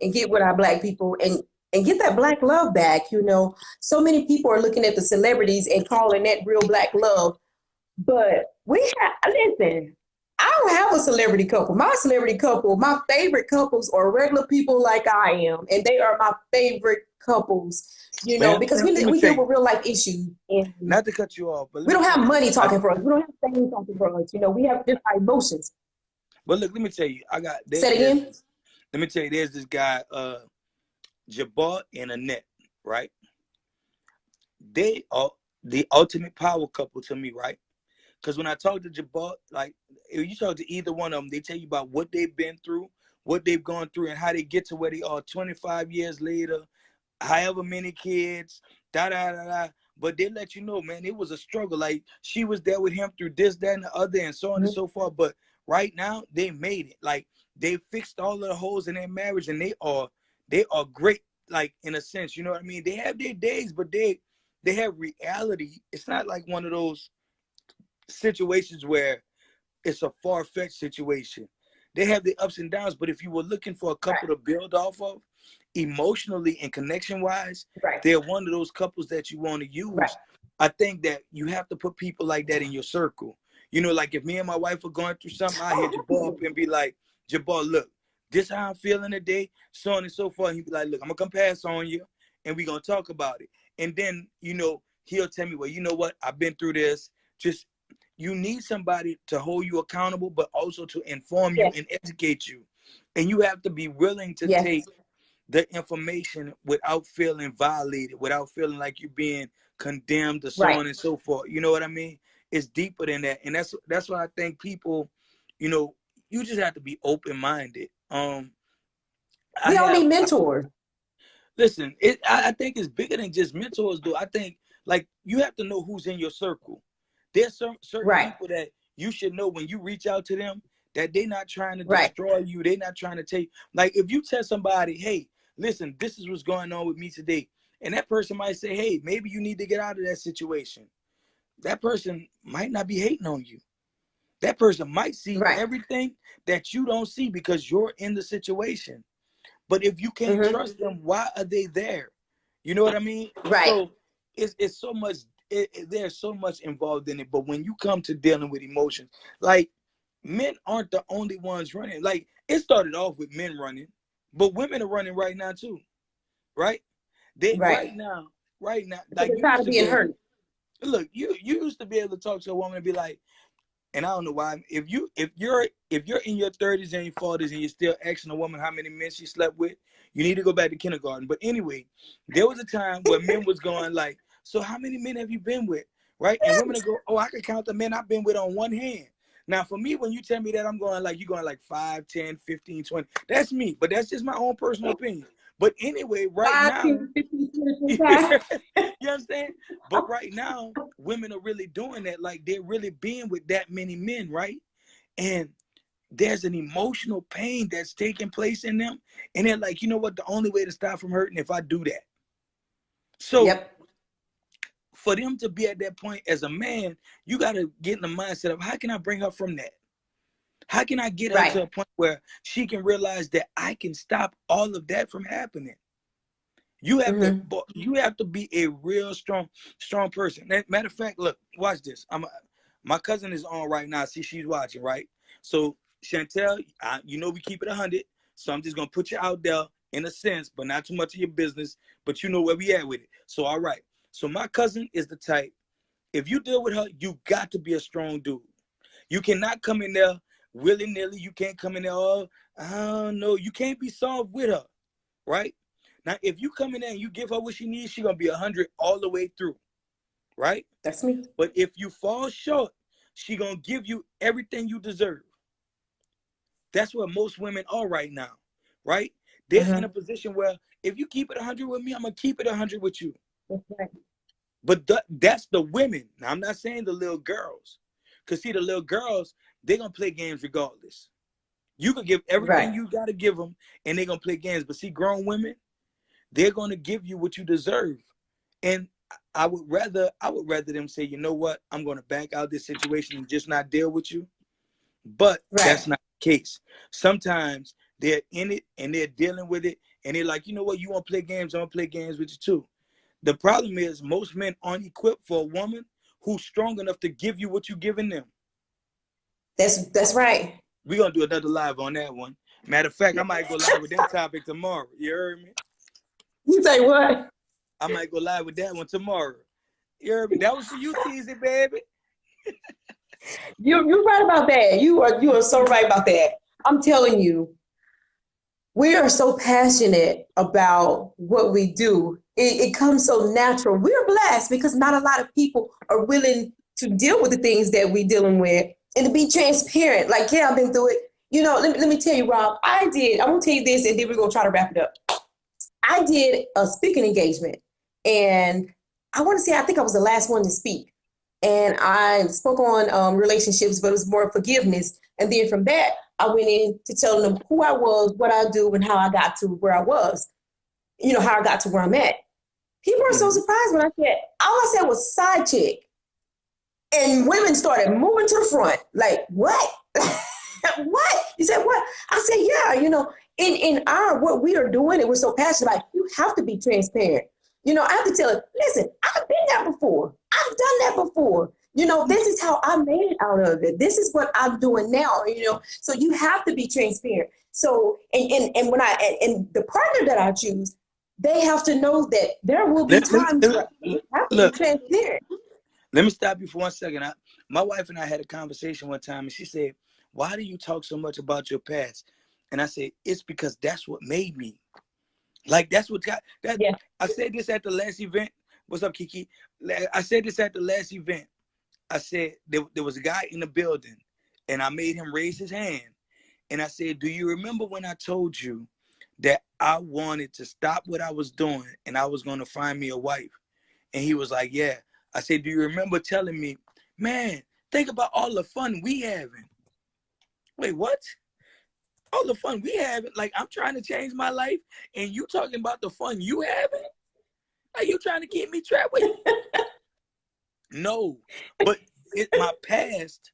and get with our black people and get that black love back. So many people are looking at the celebrities and calling that real black love. But listen, I don't have a celebrity couple. My celebrity couple, my favorite couples are regular people like I am, and they are my favorite couples. Man, Because let me we tell deal you, with real life issues, and not to cut you off, but let we me don't tell have you this. money talking for us. We don't have fame talking for us. We have just our emotions. But look, let me tell you, Say it again. let me tell you, there's this guy, Jabbar and Annette, right? They are the ultimate power couple to me, right? Because when I talk to Jabbar, like if you talk to either one of them, they tell you about what they've been through, what they've gone through, and how they get to where they are 25 years later, however many kids, da da da da. But they let you know, man, it was a struggle. Like she was there with him through this, that, and the other, and so on and Mhm. so forth. But right now, they made it. Like they fixed all of the holes in their marriage, and they are great, like, in a sense, you know what I mean? They have their days, but they have reality. It's not like one of those situations where it's a far-fetched situation. They have the ups and downs, but if you were looking for a couple Right. to build off of, emotionally and connection-wise, Right. they're one of those couples that you want to Right. use. I think that you have to put people like that in your circle. You know, like if me and my wife are going through something, I hit Oh, Jabbar up and be like, Jabbar, look, this how I'm feeling today, so on and so forth. And he'd be like, look, I'm gonna come pass on you, and we're gonna talk about it. And then, he'll tell me, well, you know what? I've been through this. Just you need somebody to hold you accountable, but also to inform you yes. and educate you. And you have to be willing to take Yes. the information without feeling violated, without feeling like you're being condemned or so Right. on and so forth. You know what I mean? It's deeper than that. And that's why I think people, you know, you just have to be open-minded. I We all have need mentors. Listen, I think it's bigger than just mentors, though. I think, like, you have to know who's in your circle. There's some certain Right. people that you should know when you reach out to them that they're not trying to Right. destroy you. They're not trying to take, like, if you tell somebody, hey, listen, this is what's going on with me today. And that person might say, hey, maybe you need to get out of that situation. That person might not be hating on you. That person might see Right. everything that you don't see because you're in the situation. But if you can't Mm-hmm. trust them, why are they there? You know what I mean? Right. So it's so much. There's so much involved in it. But when you come to dealing with emotions, like, men aren't the only ones running. Like, it started off with men running, but women are running right now too, right? They Right. right now, Because like, they're you tired used of to be being able. hurt. Look, you used to be able to talk to a woman and be like, and I don't know why. If you're in your 30s and your 40s and you're still asking a woman how many men she slept with, you need to go back to kindergarten. But anyway, there was a time where men was going like, so how many men have you been with? Right? And women will go, oh, I can count the men I've been with on one hand. Now, for me, when you tell me that, I'm going like, you're going like 5, 10, 15, 20. That's me, but that's just my own personal opinion. But anyway, right 5, now, 10, 15, 20, you 25. understand? But right now, women are really doing that. Like, they're really being with that many men, right? And there's an emotional pain that's taking place in them. And they're like, you know what? The only way to stop from hurting if I do that. So Yep. for them to be at that point as a man, you got to get in the mindset of, how can I bring her from that? How can I get her to Right. a point where she can realize that I can stop all of that from happening? You have to, Mm-hmm. you have to be a real strong person. Matter of fact, look, watch this. My cousin is on right now. See, she's watching, right? So Chantel, we keep it 100. So I'm just gonna put you out there in a sense, but not too much of your business. But you know where we at with it. So all right. So my cousin is the type. If you deal with her, you got to be a strong dude. You cannot come in there willy nilly. You can't come in there. Oh, I don't know. You can't be soft with her, right? Now, if you come in there and you give her what she needs, she's gonna be 100 all the way through, right? That's me. But if you fall short, she gonna give you everything you deserve. That's what most women are right now, right? They're in a Mm-hmm. position where if you keep it 100 with me, I'm gonna keep it 100 with you. That's right. But that's the women. Now, I'm not saying the little girls, because see, the little girls, they're gonna play games regardless. You can give everything Right. you gotta give them, and they're gonna play games. But see, grown women, they're gonna give you what you deserve. And I would rather them say, you know what, I'm gonna back out this situation and just not deal with you. But Right. that's not the case. Sometimes they're in it and they're dealing with it, and they're like, you know what, you want to play games, I'm gonna play games with you too. The problem is most men aren't equipped for a woman who's strong enough to give you what you're giving them. That's right. We're gonna do another live on that one. Matter of fact, I might go live with that topic tomorrow. You heard me? You say what? I might go live with that one tomorrow. You heard me? That was for you, Teasy, baby. You're right about that. You are so right about that. I'm telling you, we are so passionate about what we do. It comes so natural. We're blessed because not a lot of people are willing to deal with the things that we're dealing with and to be transparent. Like, yeah, I've been through it. Let me tell you, Rob, I want to tell you this, and then we're going to try to wrap it up. I did a speaking engagement, and I want to say, I think I was the last one to speak. And I spoke on relationships, but it was more forgiveness. And then from that, I went in to telling them who I was, what I do, and how I got to where I was. How I got to where I'm at. People are so surprised when I said, all I said was side chick. And women started moving to the front. Like, what? What? You said what? I said, yeah, in our what we are doing, and we're so passionate, like you have to be transparent. I have to tell it, listen, I've been there before. I've done that before. This is how I made it out of it. This is what I'm doing now, So you have to be transparent. So and when and the partner that I choose, they have to know that there will be times where you have to be transparent. Let me stop you for 1 second. My wife and I had a conversation one time, and she said, "Why do you talk so much about your past?" And I said, "It's because that's what made me. Like that's what got that." Yeah. I said this at the last event. What's up, Kiki? I said this at the last event. I said there was a guy in the building, and I made him raise his hand, and I said, "Do you remember when I told you that I wanted to stop what I was doing and I was going to find me a wife?" And he was like, "Yeah." I said, "Do you remember telling me, man, think about all the fun we having?" Wait, what? All the fun we having? Like, I'm trying to change my life, and you talking about the fun you having? Are you trying to keep me trapped? Wait. No, but my past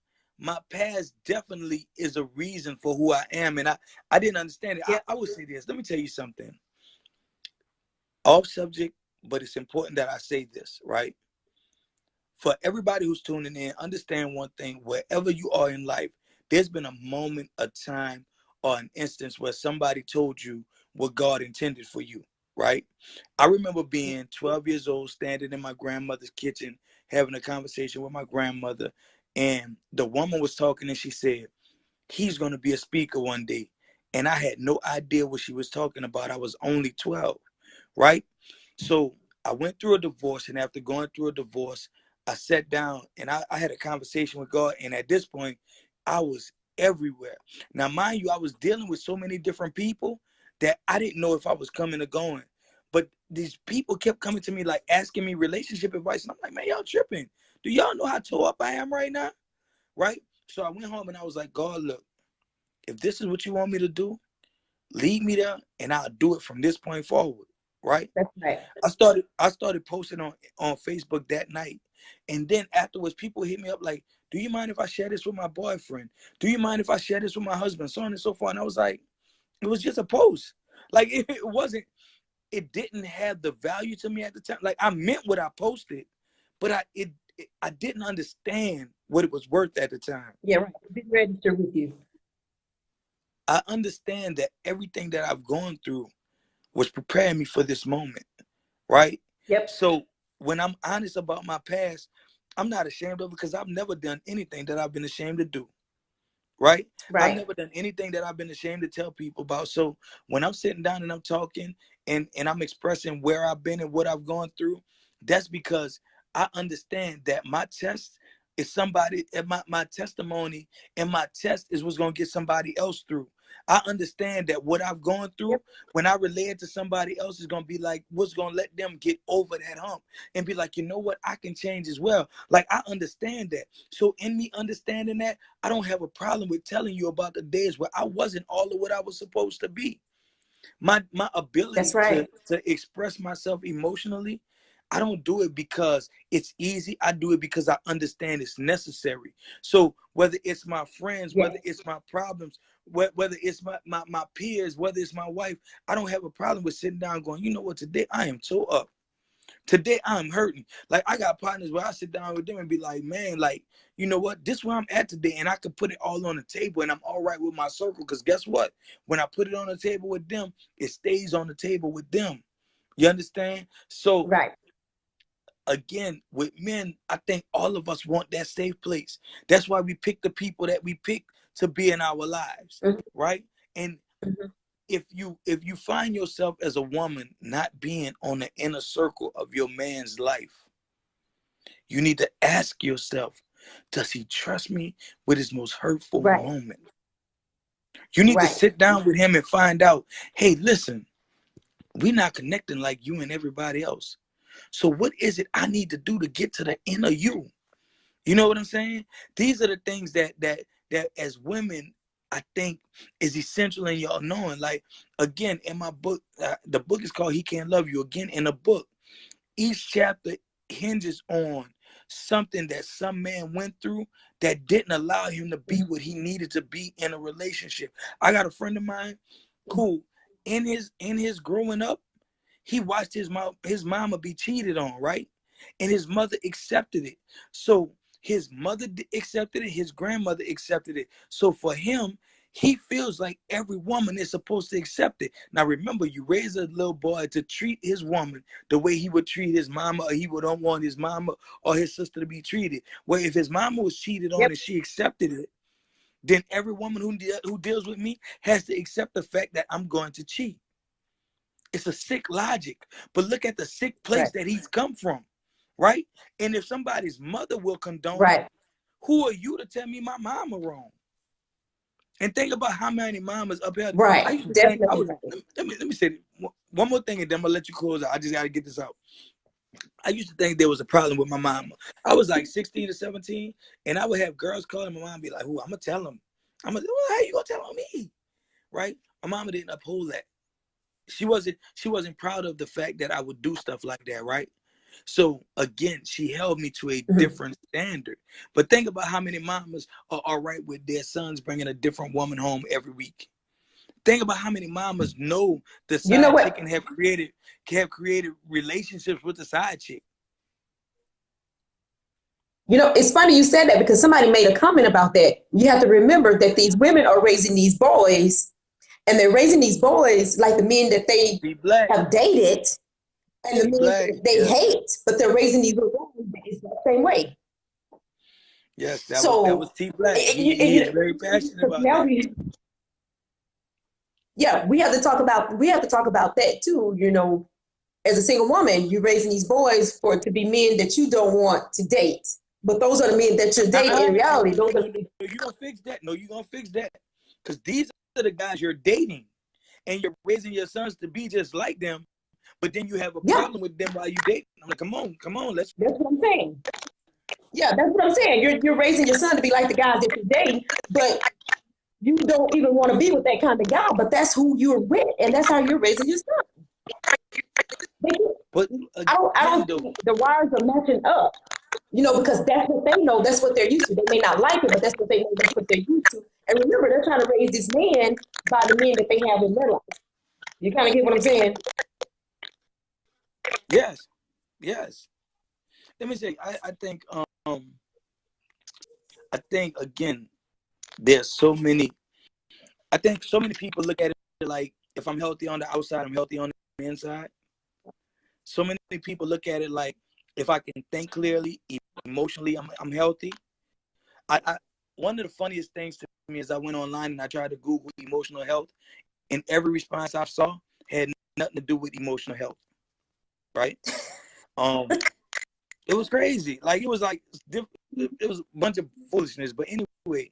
definitely is a reason for who I am, and I didn't understand it. Yeah. I would say this. Let me tell you something. Off subject, but it's important that I say this, right? For everybody who's tuning in, understand one thing: wherever you are in life, there's been a moment, a time, or an instance where somebody told you what God intended for you, right? I remember being 12 years old, standing in my grandmother's kitchen, having a conversation with my grandmother, and the woman was talking, and she said, "He's going to be a speaker one day." And I had no idea what she was talking about. I was only 12, right? So I went through a divorce, and after going through a divorce, I sat down and I had a conversation with God. And at this point, I was everywhere. Now, mind you, I was dealing with so many different people that I didn't know if I was coming or going. But these people kept coming to me, like asking me relationship advice. And I'm like, man, y'all tripping. Do y'all know how tore up I am right now? Right? So I went home and I was like, God, look, if this is what you want me to do, lead me there and I'll do it from this point forward. Right? That's right. I started posting on Facebook that night. And then afterwards, people hit me up like, do you mind if I share this with my boyfriend? Do you mind if I share this with my husband? So on and so forth. And I was like, it was just a post. Like it didn't have the value to me at the time. Like I meant what I posted, but I didn't understand what it was worth at the time. Yeah, right. It didn't register with you. I understand that everything that I've gone through was preparing me for this moment, right? Yep. So when I'm honest about my past, I'm not ashamed of it because I've never done anything that I've been ashamed to do, right? I've never done anything that I've been ashamed to tell people about. So when I'm sitting down and I'm talking and I'm expressing where I've been and what I've gone through, that's because I understand that my test is somebody, my testimony and my test is what's going to get somebody else through. I understand that what I've gone through, when I relay it to somebody else, is going to be like what's going to let them get over that hump and be like, you know what, I can change as well. Like, I understand that. So in me understanding that, I don't have a problem with telling you about the days where I wasn't all of what I was supposed to be. My ability to express myself emotionally, I don't do it because it's easy. I do it because I understand it's necessary. So whether it's my friends, whether it's my problems, whether it's my peers, whether it's my wife, I don't have a problem with sitting down going, you know what, today I am tore up. Today I'm hurting. Like I got partners where I sit down with them and be like, man, like, you know what? This is where I'm at today. And I can put it all on the table and I'm all right with my circle. Because guess what? When I put it on the table with them, it stays on the table with them. You understand? So again, with men, I think all of us want that safe place. That's why we pick the people that we pick to be in our lives. Right? And if you find yourself as a woman not being on the inner circle of your man's life, you need to ask yourself, does he trust me with his most hurtful moment? You need to sit down with him and find out, hey, listen, we're not connecting like you and everybody else. So what is it I need to do to get to the inner you? You know what I'm saying? These are the things that that as women, I think is essential in y'all knowing. Like, again, in my book, the book is called He Can't Love You. Again, in the book, each chapter hinges on something that some man went through that didn't allow him to be what he needed to be in a relationship. I got a friend of mine who, in his growing up, he watched his mama be cheated on, right? And his mother accepted it. So his mother accepted it, his grandmother accepted it. So for him, he feels like every woman is supposed to accept it. Now remember, you raise a little boy to treat his woman the way he would treat his mama, or he would don't want his mama or his sister to be treated. Well, if his mama was cheated on Yep. and she accepted it, then every woman who deals with me has to accept the fact that I'm going to cheat. It's a sick logic, but look at the sick place Right. that he's come from, right? And if somebody's mother will condone it, Right. who are you to tell me my mama wrong? And think about how many mamas up here. I Right. used to think I Definitely was. right. Let me say one more thing, and then I'm gonna let you close out. I just gotta get this out. I used to think there was a problem with my mama. I was like 16 to 17, and I would have girls calling my mom and be like, "Who? I'm gonna tell them. I'm gonna. Well, how you gonna tell on me?" Right? My mama didn't uphold that. She wasn't proud of the fact that I would do stuff like that, right? So again, she held me to a Mhm. different standard. But think about how many mamas are all right with their sons bringing a different woman home every week. Think about how many mamas know the You know side chick what? and have created relationships with the side chick. You know, it's funny you said that because somebody made a comment about that. You have to remember that these women are raising these boys, and they're raising these boys like the men that they T Black, have dated and the T men Black, that they yes, hate, but they're raising these little boys the same way. yes, that was So, T Black. He is very passionate about now that. we have to talk about that too. You know, as a single woman, you're raising these boys to be men that you don't want to date. But those are the men that you're dating in No, reality. no, no, Those are no, no. You gonna fix that? No, you gonna fix that? Because these are the guys you're dating, and you're raising your sons to be just like them. But then you have a yeah, problem with them while you date. I'm like, come on, let's. that's what I'm saying. Yeah, that's what I'm saying. You're raising your son to be like the guys that you're dating, but you don't even want to be with that kind of guy. But that's who you're with, and that's how you're raising your son. But I again, don't though, think the wires are matching up. You know, because that's what they know. That's what they're used to. They may not like it, but that's what they know. That's what they're used to. And remember, they're trying to raise this man by the men that they have in their life. You kind of get what I'm saying? yes, yes. Let me say, I think again, there's so many. I think so many people look at it like if I'm healthy on the outside, I'm healthy on the inside. So many people look at it like if I can think clearly, emotionally, I'm healthy. I one of the funniest things to me is I went online and I tried to Google emotional health, and every response I saw had nothing to do with emotional health, right? Um, it was crazy. Like it was like it was a bunch of foolishness. But anyway,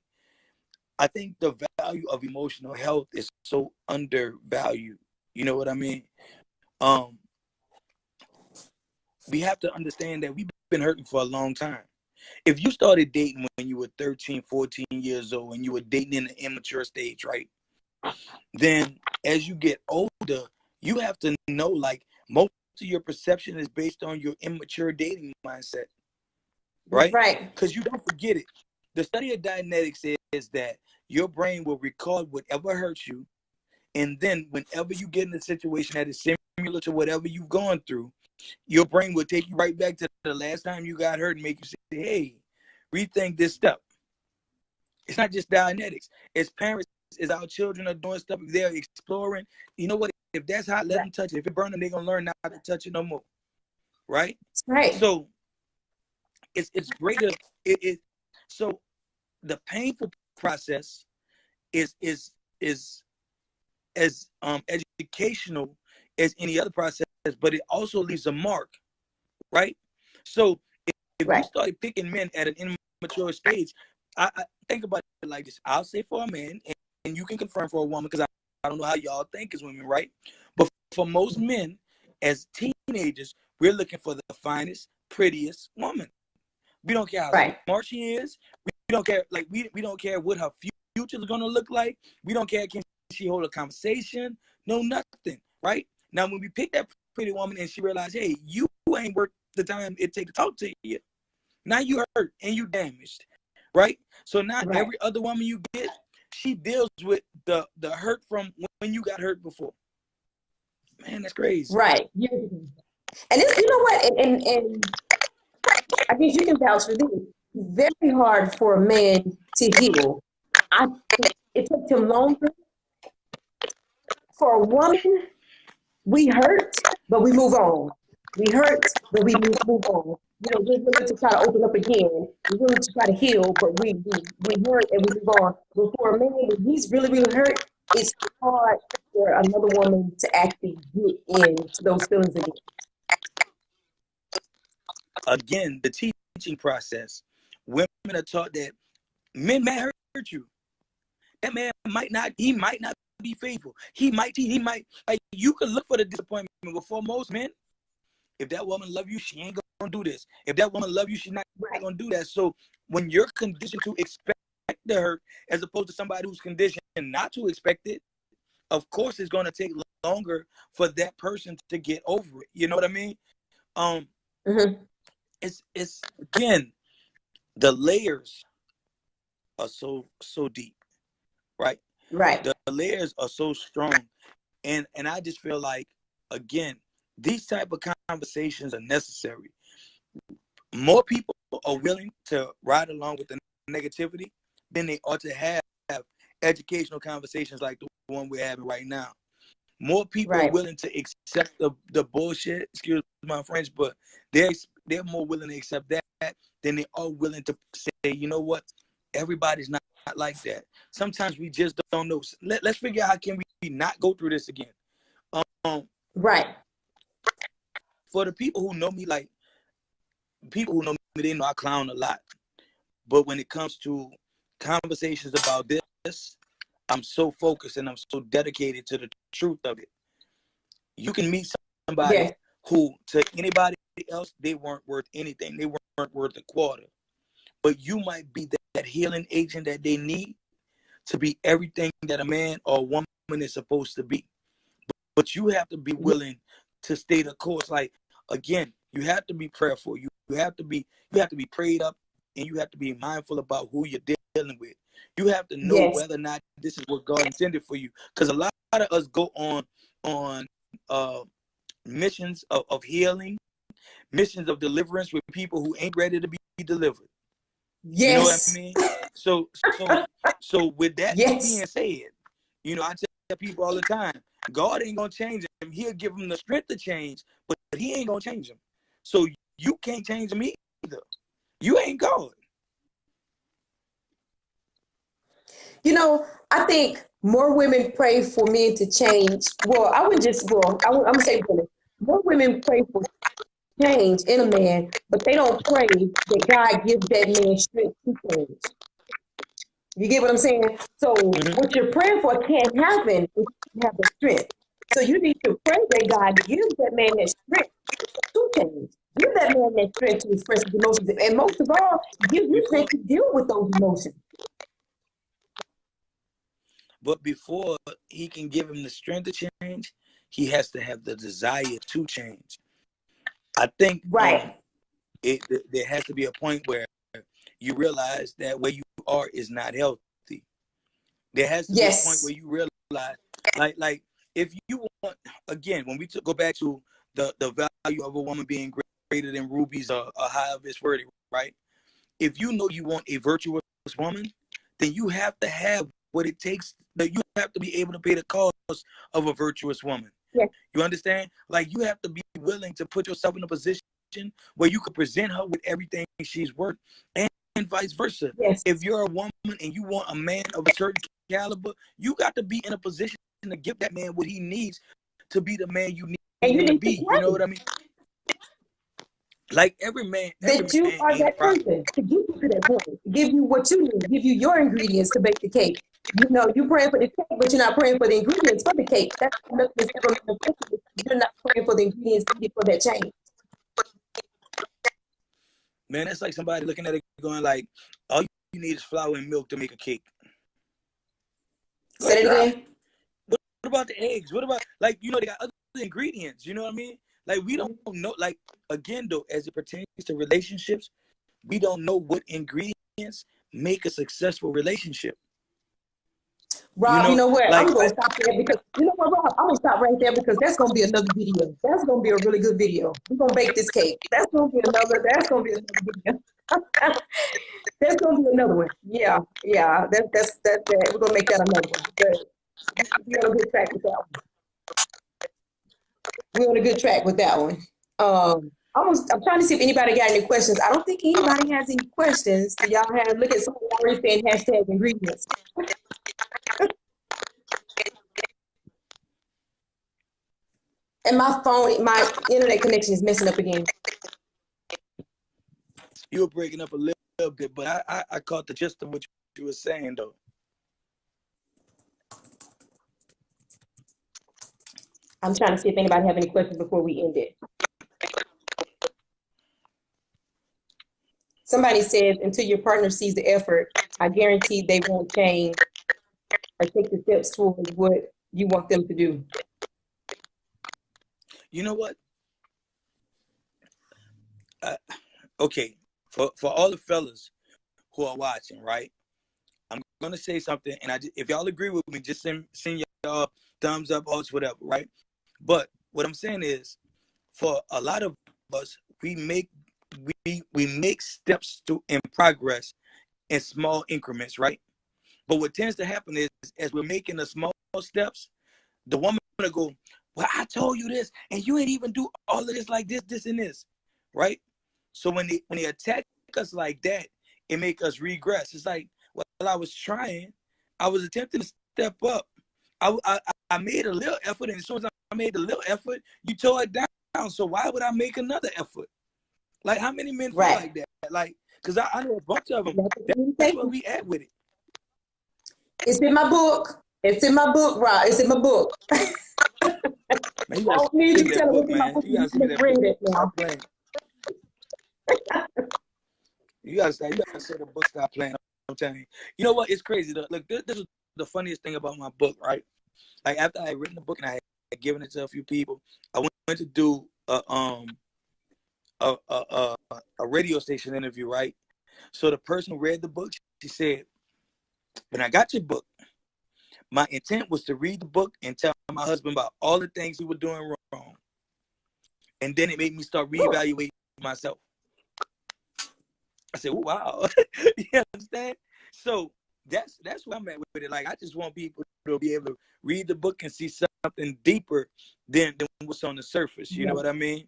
I think the value of emotional health is so undervalued. You know what I mean? Um, we have to understand that we've been hurting for a long time. If you started dating when you were 13, 14 years old and you were dating in an immature stage, right? Then as you get older, you have to know like most of your perception is based on your immature dating mindset, That's right? right. Because you don't forget it. The study of Dianetics is that your brain will record whatever hurts you. And then whenever you get in a situation that is similar to whatever you've gone through, your brain will take you right back to the last time you got hurt and make you say, hey, rethink this stuff. It's not just Dianetics. As parents, as our children are doing stuff, if they're exploring, you know what? If that's hot, let Right. them touch it. If it burn them, they're going to learn not to touch it no more. Right? That's right. So it's greater. So the painful process is as educational as any other process, but it also leaves a mark, right? So if you Right. started picking men at an immature stage, I think about it like this. I'll say for a man, and you can confirm for a woman, because I don't know how y'all think as women, right? But for most men, as teenagers, we're looking for the finest, prettiest woman. We don't care how Right. smart she is. don't care. Like we don't care what her future is gonna look like. We don't care can she hold a conversation. No, nothing. Right now, when we pick that pretty woman and she realized, hey, you ain't worth the time it takes to talk to you. Now you hurt and you damaged. Right. So now every other woman you get, she deals with the hurt from when you got hurt before. Man, that's crazy. Right. And it's, you know what? And I guess you can vouch for this. It's very hard for a man to heal. It takes him longer. For a woman, we hurt, but we move on. We hurt, but we move on. You know, we're willing to try to open up again. We're willing to try to heal, but we hurt and we move on. But for a man, when he's really, really hurt, it's hard for another woman to actually get into those feelings again. Again, the teaching process. Women are taught that men might hurt you. That man might not be faithful. He might, like, you can look for the disappointment before most men. If that woman love you, she ain't gonna do this. If that woman love you, she's not gonna do that. So when you're conditioned to expect the hurt, as opposed to somebody who's conditioned not to expect it, of course it's gonna take longer for that person to get over it. You know what I mean? It's again, the layers are so deep, right? Right. The layers are so strong, and I just feel like, again, these type of conversations are necessary. More people are willing to ride along with the negativity than they ought to have educational conversations like the one we're having right now. More people are willing to accept the bullshit, excuse my French, but they're more willing to accept that than they are willing to say, you know what, everybody's not like that. Sometimes we just don't know. Let's figure out how can we not go through this again. For the people who know me, like, people who know me, they know I clown a lot. But when it comes to conversations about this, I'm so focused and I'm so dedicated to the truth of it. You can meet somebody who, to anybody else, they weren't worth anything. They weren't worth a quarter. But you might be that healing agent that they need to be everything that a man or a woman is supposed to be. But you have to be willing to stay the course. Like, again, you have to be prayerful. You have to be prayed up, and you have to be mindful about who you're dealing with. You have to know whether or not this is what God intended for you. Because a lot of us go on missions of healing, missions of deliverance with people who ain't ready to be delivered. You know what I mean? So with that being said, you know, I tell people all the time, God ain't gonna change him. He'll give him the strength to change, but he ain't gonna change him. So you can't change him either. You ain't God. You know, I think more women pray for men to change. Well, I would just, I'm gonna say women. More women pray for change in a man, but they don't pray that God gives that man strength to change. You get what I'm saying? So what you're praying for can't happen if you have the strength. So you need to pray that God gives that man that strength to change. Give that man that strength to express his emotions. And most of all, give you strength to deal with those emotions. But before he can give him the strength to change, he has to have the desire to change. I think there has to be a point where you realize that where you are is not healthy. There has to be a point where you realize, like if you want, again, when we go back to the value of a woman being greater than rubies or however it's worded, right? If you know you want a virtuous woman, then you have to have what it takes. That you have to be able to pay the cost of a virtuous woman. You understand? Like, you have to be willing to put yourself in a position where you could present her with everything she's worth, and vice versa. If you're a woman and you want a man of a certain caliber, you got to be in a position to give that man what he needs to be the man you need him to be. You know what I mean? Like, every man you are that person to get you to that point, to give you what you need, give you your ingredients to bake the cake. You know, you're praying for the cake, but you're not praying for the ingredients for the cake. That's nothing that's ever manifested. You're not praying for the ingredients needed for that change. Man, that's like somebody looking at it going like, all you need is flour and milk to make a cake. Go Say ahead, it try. again. What about the eggs? What about, like, you know, they got other ingredients, you know what I mean? Like, we don't know, like, again, though, as it pertains to relationships, we don't know what ingredients make a successful relationship. Rob, you know what? Like, I'm gonna stop there because you know what, Rob? I'm gonna stop right there because that's gonna be another video. That's gonna be a really good video. We're gonna bake this cake. That's gonna be another video. That's gonna be another one. Yeah, yeah. That. We're gonna make that another one. But we're on a good track with that one. We're on a good track with that one. I'm trying to see if anybody got any questions. I don't think anybody has any questions. Do y'all have? Look at somebody already saying hashtag ingredients. And my internet connection is messing up again. You were breaking up a little bit, but I caught the gist of what you were saying, though. I'm trying to see if anybody have any questions before we end it. Somebody said, until your partner sees the effort, I guarantee they won't change or take the steps towards what you want them to do. You know what? Okay, for all the fellas who are watching, right? I'm gonna say something, and if y'all agree with me, just send y'all thumbs up, hearts, whatever, right? But what I'm saying is, for a lot of us, we make steps in progress in small increments, right? But what tends to happen is, as we're making the small steps, the woman gonna go, well, I told you this, and you ain't even do all of this, like this, and this, right? So when they attack us like that, it make us regress. It's like, well, I was trying, I was attempting to step up. I made a little effort, and as soon as I made a little effort, you tore it down. So why would I make another effort? Like, how many men feel like that? Like, because I know a bunch of them. That's where we at with it. It's in my book. It's in my book, Rob. It's in my book. Man, you gotta need send you me that book, man. You gotta send me that book. Stop playing. You gotta say the book, stop playing. I'm telling you. You know what? It's crazy. Look, this is the funniest thing about my book, right? Like, after I had written the book and I had given it to a few people, I went to do a radio station interview, right? So the person who read the book, she said, when I got your book, my intent was to read the book and tell my husband about all the things he was doing wrong. And then it made me start reevaluating myself. I said, oh, wow. You understand? So that's where I'm at with it. Like, I just want people to be able to read the book and see something deeper than what's on the surface. You know what I mean?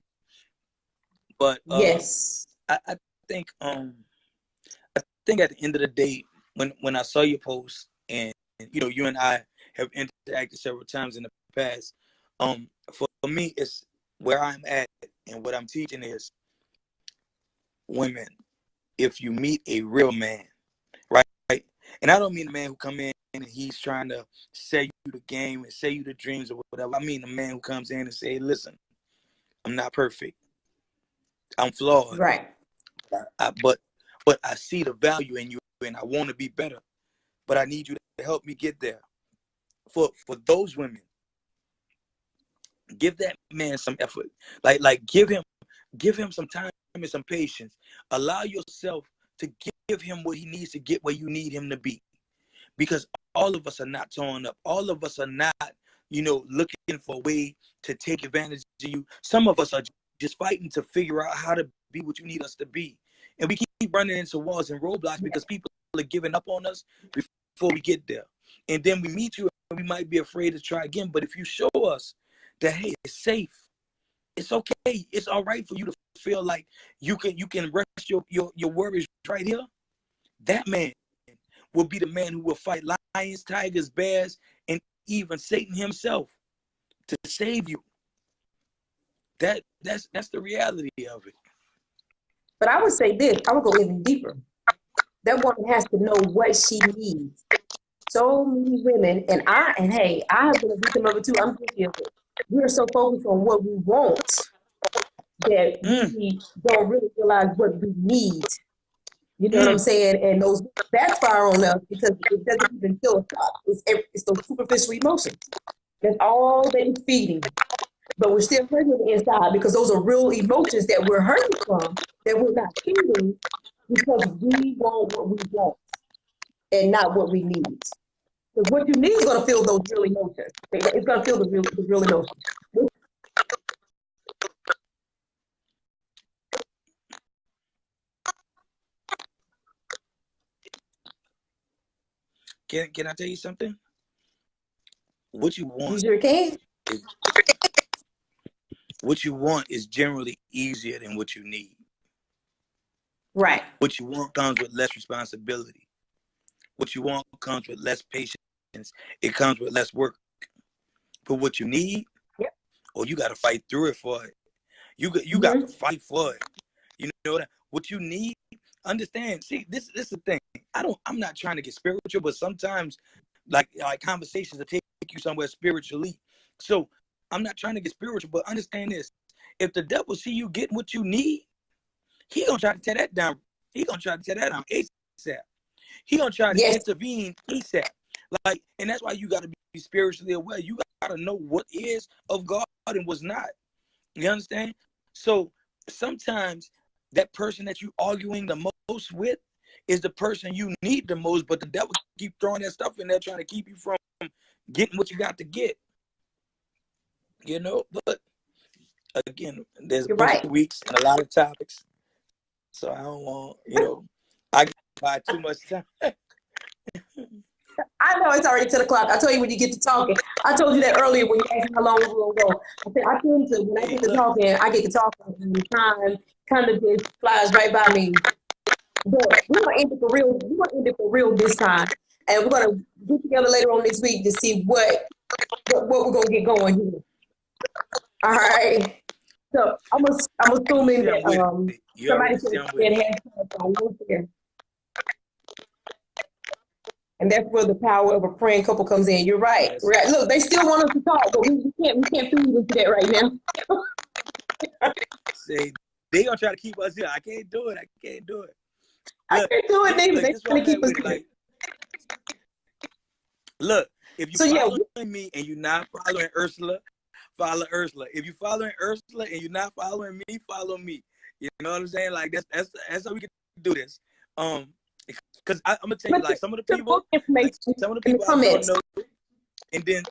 But yes, I think at the end of the day, when I saw your post, and you and I have interacted several times in the past, for me, it's where I'm at, and what I'm teaching is, women, if you meet a real man, right? And I don't mean the man who come in and he's trying to sell you the game and sell you the dreams or whatever. I mean the man who comes in and say, listen, I'm not perfect. I'm flawed. right. But I see the value in you, and I want to be better. But I need you to help me get there. For those women, give that man some effort. Like give him some time and some patience. Allow yourself to give him what he needs to get where you need him to be. Because all of us are not torn up. All of us are not, looking for a way to take advantage of you. Some of us are just fighting to figure out how to be what you need us to be. And we keep running into walls and roadblocks because people are giving up on us before we get there. And then we meet you and we might be afraid to try again. But if you show us that, hey, it's safe, it's okay, it's all right for you to feel like you can rest your worries right here, that man will be the man who will fight lions, tigers, bears, and even Satan himself to save you. That's the reality of it. But I would say this, I would go even deeper. That woman has to know what she needs. So many women, and hey, I have been a victim of it too. I'm guilty of it. We're so focused on what we want that we don't really realize what we need. You know what I'm saying? And those backfire on us because it doesn't even feel a thought. It's those superficial emotions. That's all they're feeding. But we're still hurting on the inside because those are real emotions that we're hurting from that we're not feeling because we want what we want and not what we need. Because what you need is going to feel those real emotions. It's going to feel the real emotions. Can I tell you something? What you You want sure can. is what you want is generally easier than what you need. Right. What you want comes with less responsibility. What you want comes with less patience. It comes with less work. But what you need, Yep. or you got to fight through it for it. You got to fight for it. You know that what you need. Understand? See, this is the thing. I'm not trying to get spiritual, but sometimes, like conversations will take you somewhere spiritually. So I'm not trying to get spiritual, but understand this: if the devil see you getting what you need, he gonna try to tear that down. He gonna try to tear that down ASAP. He gonna try to Yes. intervene ASAP. Like, and that's why you got to be spiritually aware. You got to know what is of God and what's not. You understand? So sometimes that person that you arguing the most with is the person you need the most, but the devil keep throwing that stuff in there trying to keep you from getting what you got to get. You know, but again, there's a You're bunch right. of weeks and a lot of topics. So I don't want, I get by too much time. I know it's already 10 o'clock. I told you when you get to talking. I told you that earlier when you asked me how long we were going to go. I said, I tend to, when I Hey, get to look, talking, I get to talking and time kind of just flies right by me. But we're going to end it for real. We're going to end it for real this time. And we're going to get together later on this week to see what we're going to get going here. All right. So I'm you assuming see I'm with that it. You somebody already said see I'm with that it. has on there. And that's where the power of a praying couple comes in. You're right. Yes. Right. Look, they still want us to talk, but we can't feed into that right now. Say they gonna try to keep us here. I can't do it. I can't do it. I Look, can't do it neither. look, They this is what trying I'm to keep at us with it. here. Like, look, if you So yeah, following me and you're not following Ursula, follow Ursula. If you following Ursula and you're not following me, follow me. You know what I'm saying? Like that's how we can do this. Because I'm gonna tell you, put like some of the your book people, information in the I don't comments. know, and then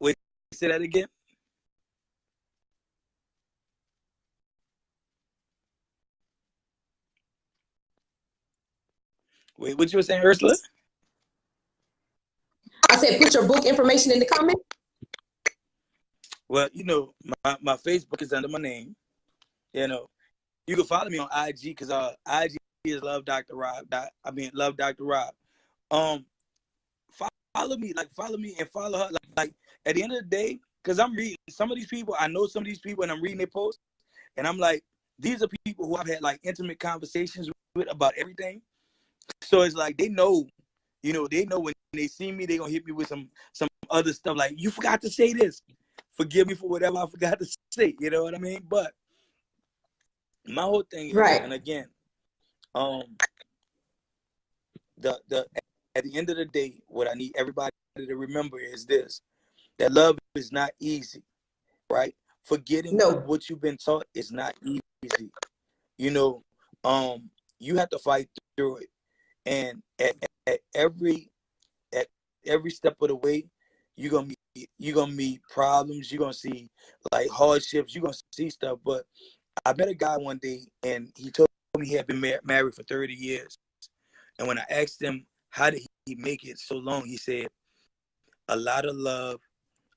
wait, say that again. Wait, what you were saying, Ursula? I said put your book information in the comments. Well, my Facebook is under my name. You know, you can follow me on IG because IG is Love Dr. Rob. Love Dr. Rob. Um, follow me, and follow her. Like at the end of the day, because I'm reading some of these people. I know some of these people, and I'm reading their posts, and I'm like, these are people who I've had like intimate conversations with about everything. So it's like they know, they know when they see me, they gonna hit me with some other stuff like you forgot to say this. Forgive me for whatever I forgot to say. You know what I mean? But my whole thing is, Right. and again, um, the at the end of the day, what I need everybody to remember is this: that love is not easy, right? Forgetting No. what you've been taught is not easy. You know, you have to fight through it, and at every at every step of the way, you're gonna meet problems. You're gonna see like hardships. You're gonna see stuff. But I met a guy one day, and he told me he had been married for 30 years. And when I asked him how did he make it so long, he said a lot of love,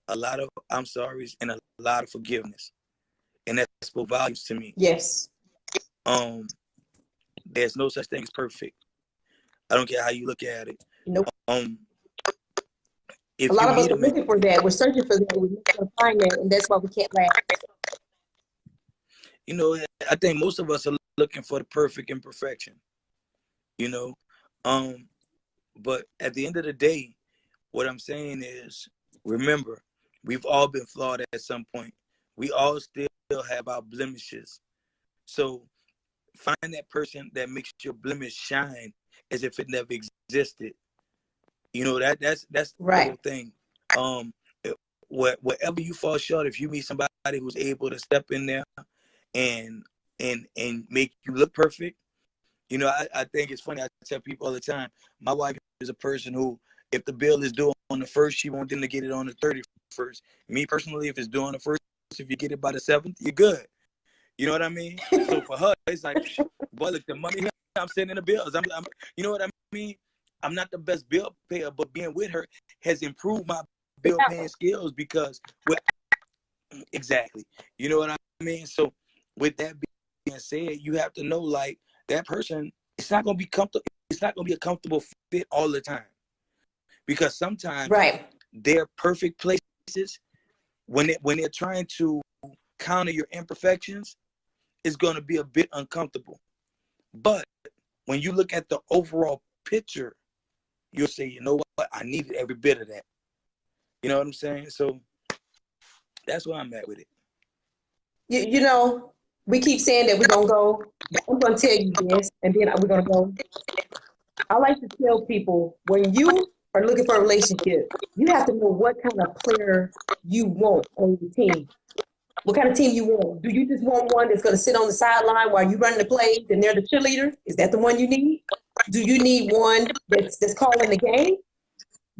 a lot of I'm sorry's, and a lot of forgiveness. And that spoke volumes to me. Yes. Um, there's no such thing as perfect. I don't care how you look at it. Nope. Um, A if you lot of us meet are him, looking for that. We're searching for that. We're not going to find that, and that's why we can't last. I think most of us are looking for the perfect imperfection. You know, um, but at the end of the day, what I'm saying is, remember, we've all been flawed at some point. We all still have our blemishes. So find that person that makes your blemish shine as if it never existed. You know, that's the Right. whole thing. Um, wherever you fall short, if you meet somebody who's able to step in there and make you look perfect, you know, I think it's funny. I tell people all the time, my wife is a person who, if the bill is due on the 1st, she wants them to get it on the 31st. Me personally, if it's due on the 1st, if you get it by the 7th, you're good. You know what I mean? So for her, it's like, boy, look, the money I'm sending the bills. I'm, you know what I mean? I'm not the best bill payer, but being with her has improved my bill paying skills because, well, exactly. You know what I mean? So with that being said, you have to know, like, that person, it's not gonna be comfortable. It's not gonna be a comfortable fit all the time, because sometimes Right. they're perfect places when they're trying to counter your imperfections. It's gonna be a bit uncomfortable. But when you look at the overall picture, you'll say, you know what, I needed every bit of that. You know what I'm saying? So that's where I'm at with it. You know, we keep saying that we're gonna go, but I'm gonna tell you this, and then we're gonna go. I like to tell people, when you are looking for a relationship, you have to know what kind of player you want on your team. What kind of team you want? Do you just want one that's going to sit on the sideline while you run the plays and they're the cheerleader? Is that the one you need? Do you need one that's calling the game?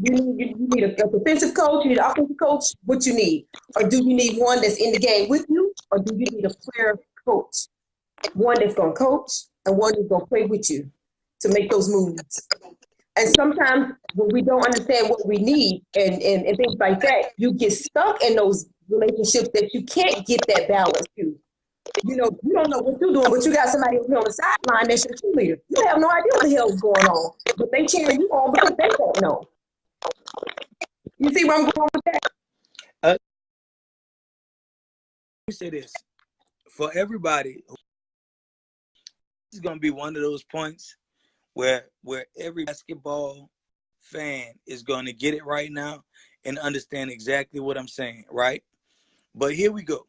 You need a defensive coach, you need an offensive coach, what you need? Or do you need one that's in the game with you? Or do you need a player coach? One that's going to coach and one that's going to play with you to make those moves. And sometimes when we don't understand what we need and things like that, you get stuck in those relationships that you can't get that balance to. You know, you don't know what you're doing, but you got somebody on the sideline that's your cheerleader. You have no idea what the hell is going on, but they cheering you on because they don't know. You see where I'm going with that? Let me say this. For everybody, this is going to be one of those points where every basketball fan is going to get it right now and understand exactly what I'm saying, right? But here we go.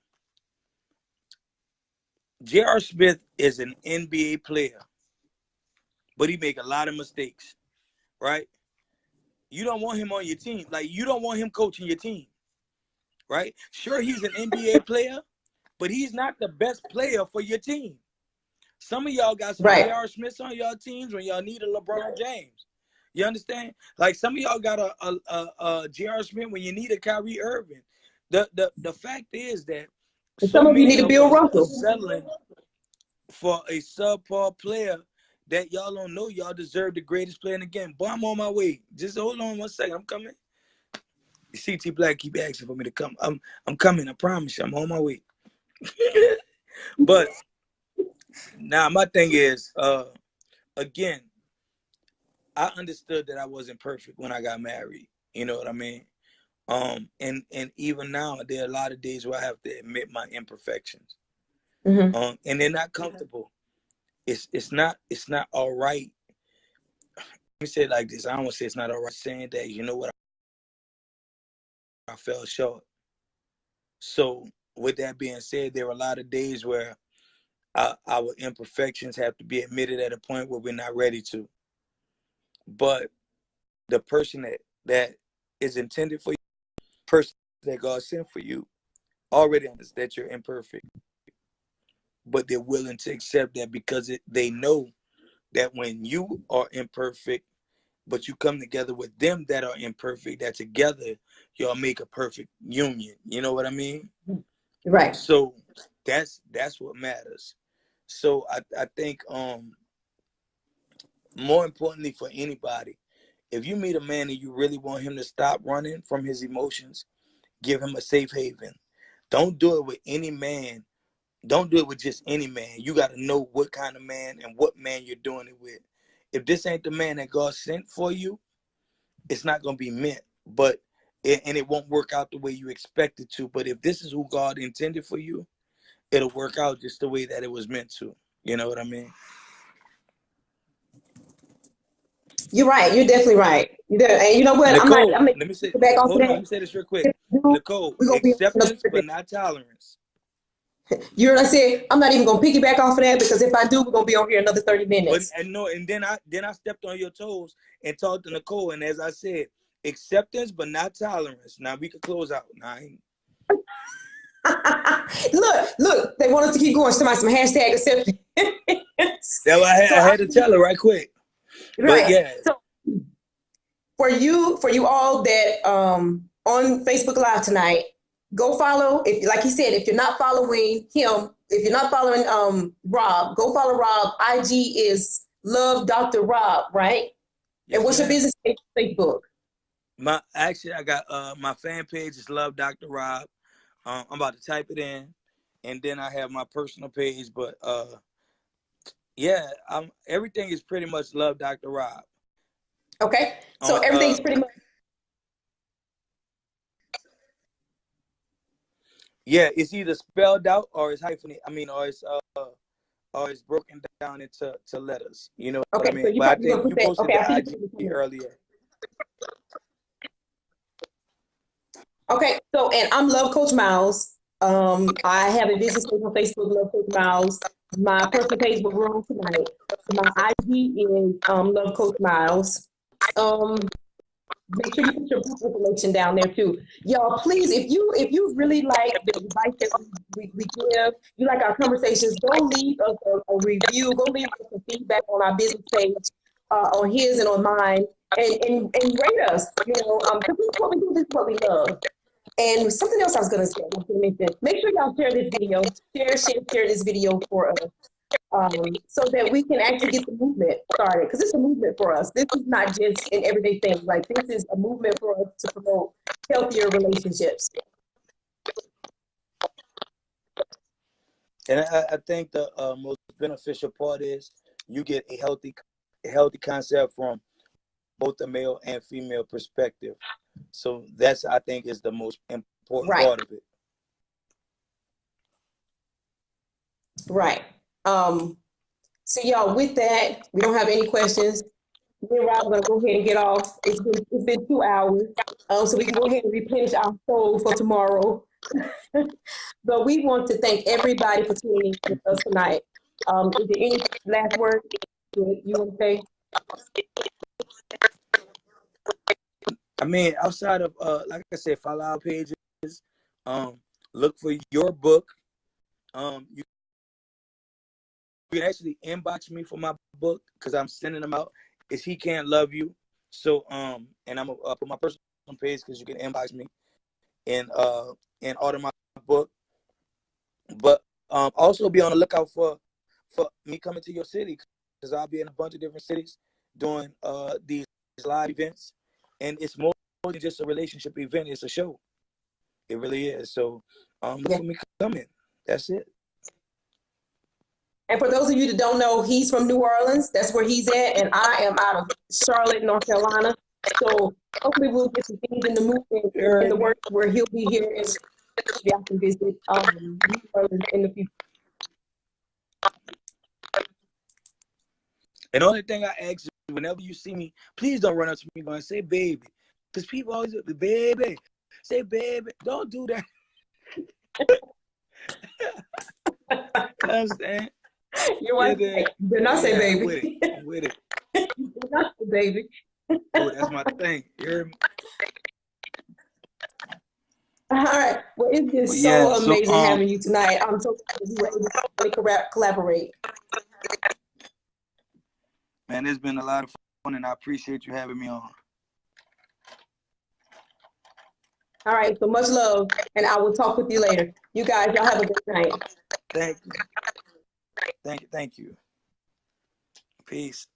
J.R. Smith is an NBA player, but he make a lot of mistakes, right? You don't want him on your team. Like, you don't want him coaching your team, right? Sure, he's an NBA player, but he's not the best player for your team. Some of y'all got some Right. J.R. Smiths on y'all teams when y'all need a LeBron James. You understand? Like, some of y'all got a J.R. Smith when you need a Kyrie Irving. The fact is that And so some of you need many to of Bill us are Russell. settling for a subpar player that y'all don't know y'all deserve the greatest player in the game. Boy, I'm on my way. Just hold on 1 second. I'm coming. CT Black keep asking for me to come. I'm coming. I promise you. I'm on my way. But now my thing is, again, I understood that I wasn't perfect when I got married. You know what I mean? And even now, there are a lot of days where I have to admit my imperfections. Mm-hmm. And they're not comfortable. It's not all right. Let me say it like this. I don't want to say it's not all right saying that, you know what, I fell short. So with that being said, there are a lot of days where our imperfections have to be admitted at a point where we're not ready to. But the person that is intended for you, person that God sent for you, already understands that you're imperfect. But they're willing to accept that because they know that when you are imperfect, but you come together with them that are imperfect, that together y'all make a perfect union. You know what I mean? Right. So that's what matters. So I think more importantly for anybody, if you meet a man and you really want him to stop running from his emotions, give him a safe haven. Don't do it with any man. Don't do it with just any man. You got to know what kind of man and what man you're doing it with. If this ain't the man that God sent for you, it's not going to be meant. But it won't work out the way you expect it to. But if this is who God intended for you, it'll work out just the way that it was meant to. You know what I mean? You're right. You're definitely right. And you know what? Nicole, I'm gonna let me say, get back onto hold on, let that. me say this real quick. Nicole, We're gonna be on acceptance but not tolerance. You know what I said? I'm not even gonna piggyback off of that because if I do, we're gonna be on here another 30 But minutes. and no, and then I stepped on your toes and talked to Nicole, and as I said, acceptance but not tolerance. Now we can close out. Now, Look, they want us to keep going. Somebody some hashtag acceptance. that So I had to tell her right quick. But right. yeah, So for you all that on Facebook Live tonight, go follow. If like he said, if you're not following him, if you're not following Rob, go follow Rob. IG is Love Dr. Rob, right? And yes, what's your ma'am. business page on Facebook? I got my fan page is Love Dr. Rob. I'm about to type it in, and then I have my personal page. But yeah, everything is pretty much Love Dr. Rob. Okay, so On everything's pretty much yeah, it's either spelled out or it's hyphenated. I mean, or it's broken down into letters. You know what I okay. So mean? But I you're think gonna put you that. posted Okay, the I see you IG put it. earlier. Okay, so and I'm Love Coach Myles. I have a business page on Facebook, Love Coach Myles. My personal page, but we're on tonight. My IG is Love Coach Myles. Um, Make sure you put your book information down there too, y'all. Please, if you really like the advice that we give, you like our conversations, go leave us a review. Go leave us some feedback on our business page, on his and on mine, and rate us. You know, because this is what we do. This is what we love. And something else I was going to say, I was going to mention, make sure y'all share this video, share this video for us, so that we can actually get the movement started. Because it's a movement for us. This is not just an everyday thing. Like this is a movement for us to promote healthier relationships. And I think the most beneficial part is you get a healthy concept from both the male and female perspective. So that's I think is the most important Right, part of it. right. So y'all, with that, we don't have any questions. Me and Rob are gonna go ahead and get off. It's been 2 hours, so we can go ahead and replenish our soul for tomorrow. But we want to thank everybody for tuning in with us tonight. Is there any last words you want to say? I mean, outside of like I said, follow our pages. Um, look for your book. You can actually inbox me for my book because I'm sending them out. Is He Can't Love You? So and I'm gonna put my personal page because you can inbox me and order my book. But also be on the lookout for me coming to your city because I'll be in a bunch of different cities doing these live events, and it's more than just a relationship event. It's a show. It really is. So look Yeah. for me coming. That's it. And for those of you that don't know, he's from New Orleans. That's where he's at, and I am out of Charlotte, North Carolina. So hopefully we'll get some things in the movement All in right, the man. works where he'll be here and maybe I can visit New Orleans in the future. And the only thing I ask you, whenever you see me, please don't run up to me and say baby. Because people always say, baby. Say baby. Don't do that. You understand? Your Yeah, wife, right. You did not say yeah, I'm with it. baby. I'm with it. You did not say baby. Oh, that's my thing. You heard me? All right. Well, it's been But yeah, so so amazing having you tonight. I'm so glad we were able to collaborate. man, it's been a lot of fun and I appreciate you having me on. All right. So much love, and I will talk with you later. You guys, y'all have a good night. Thank you. Thank you. Thank you. Peace.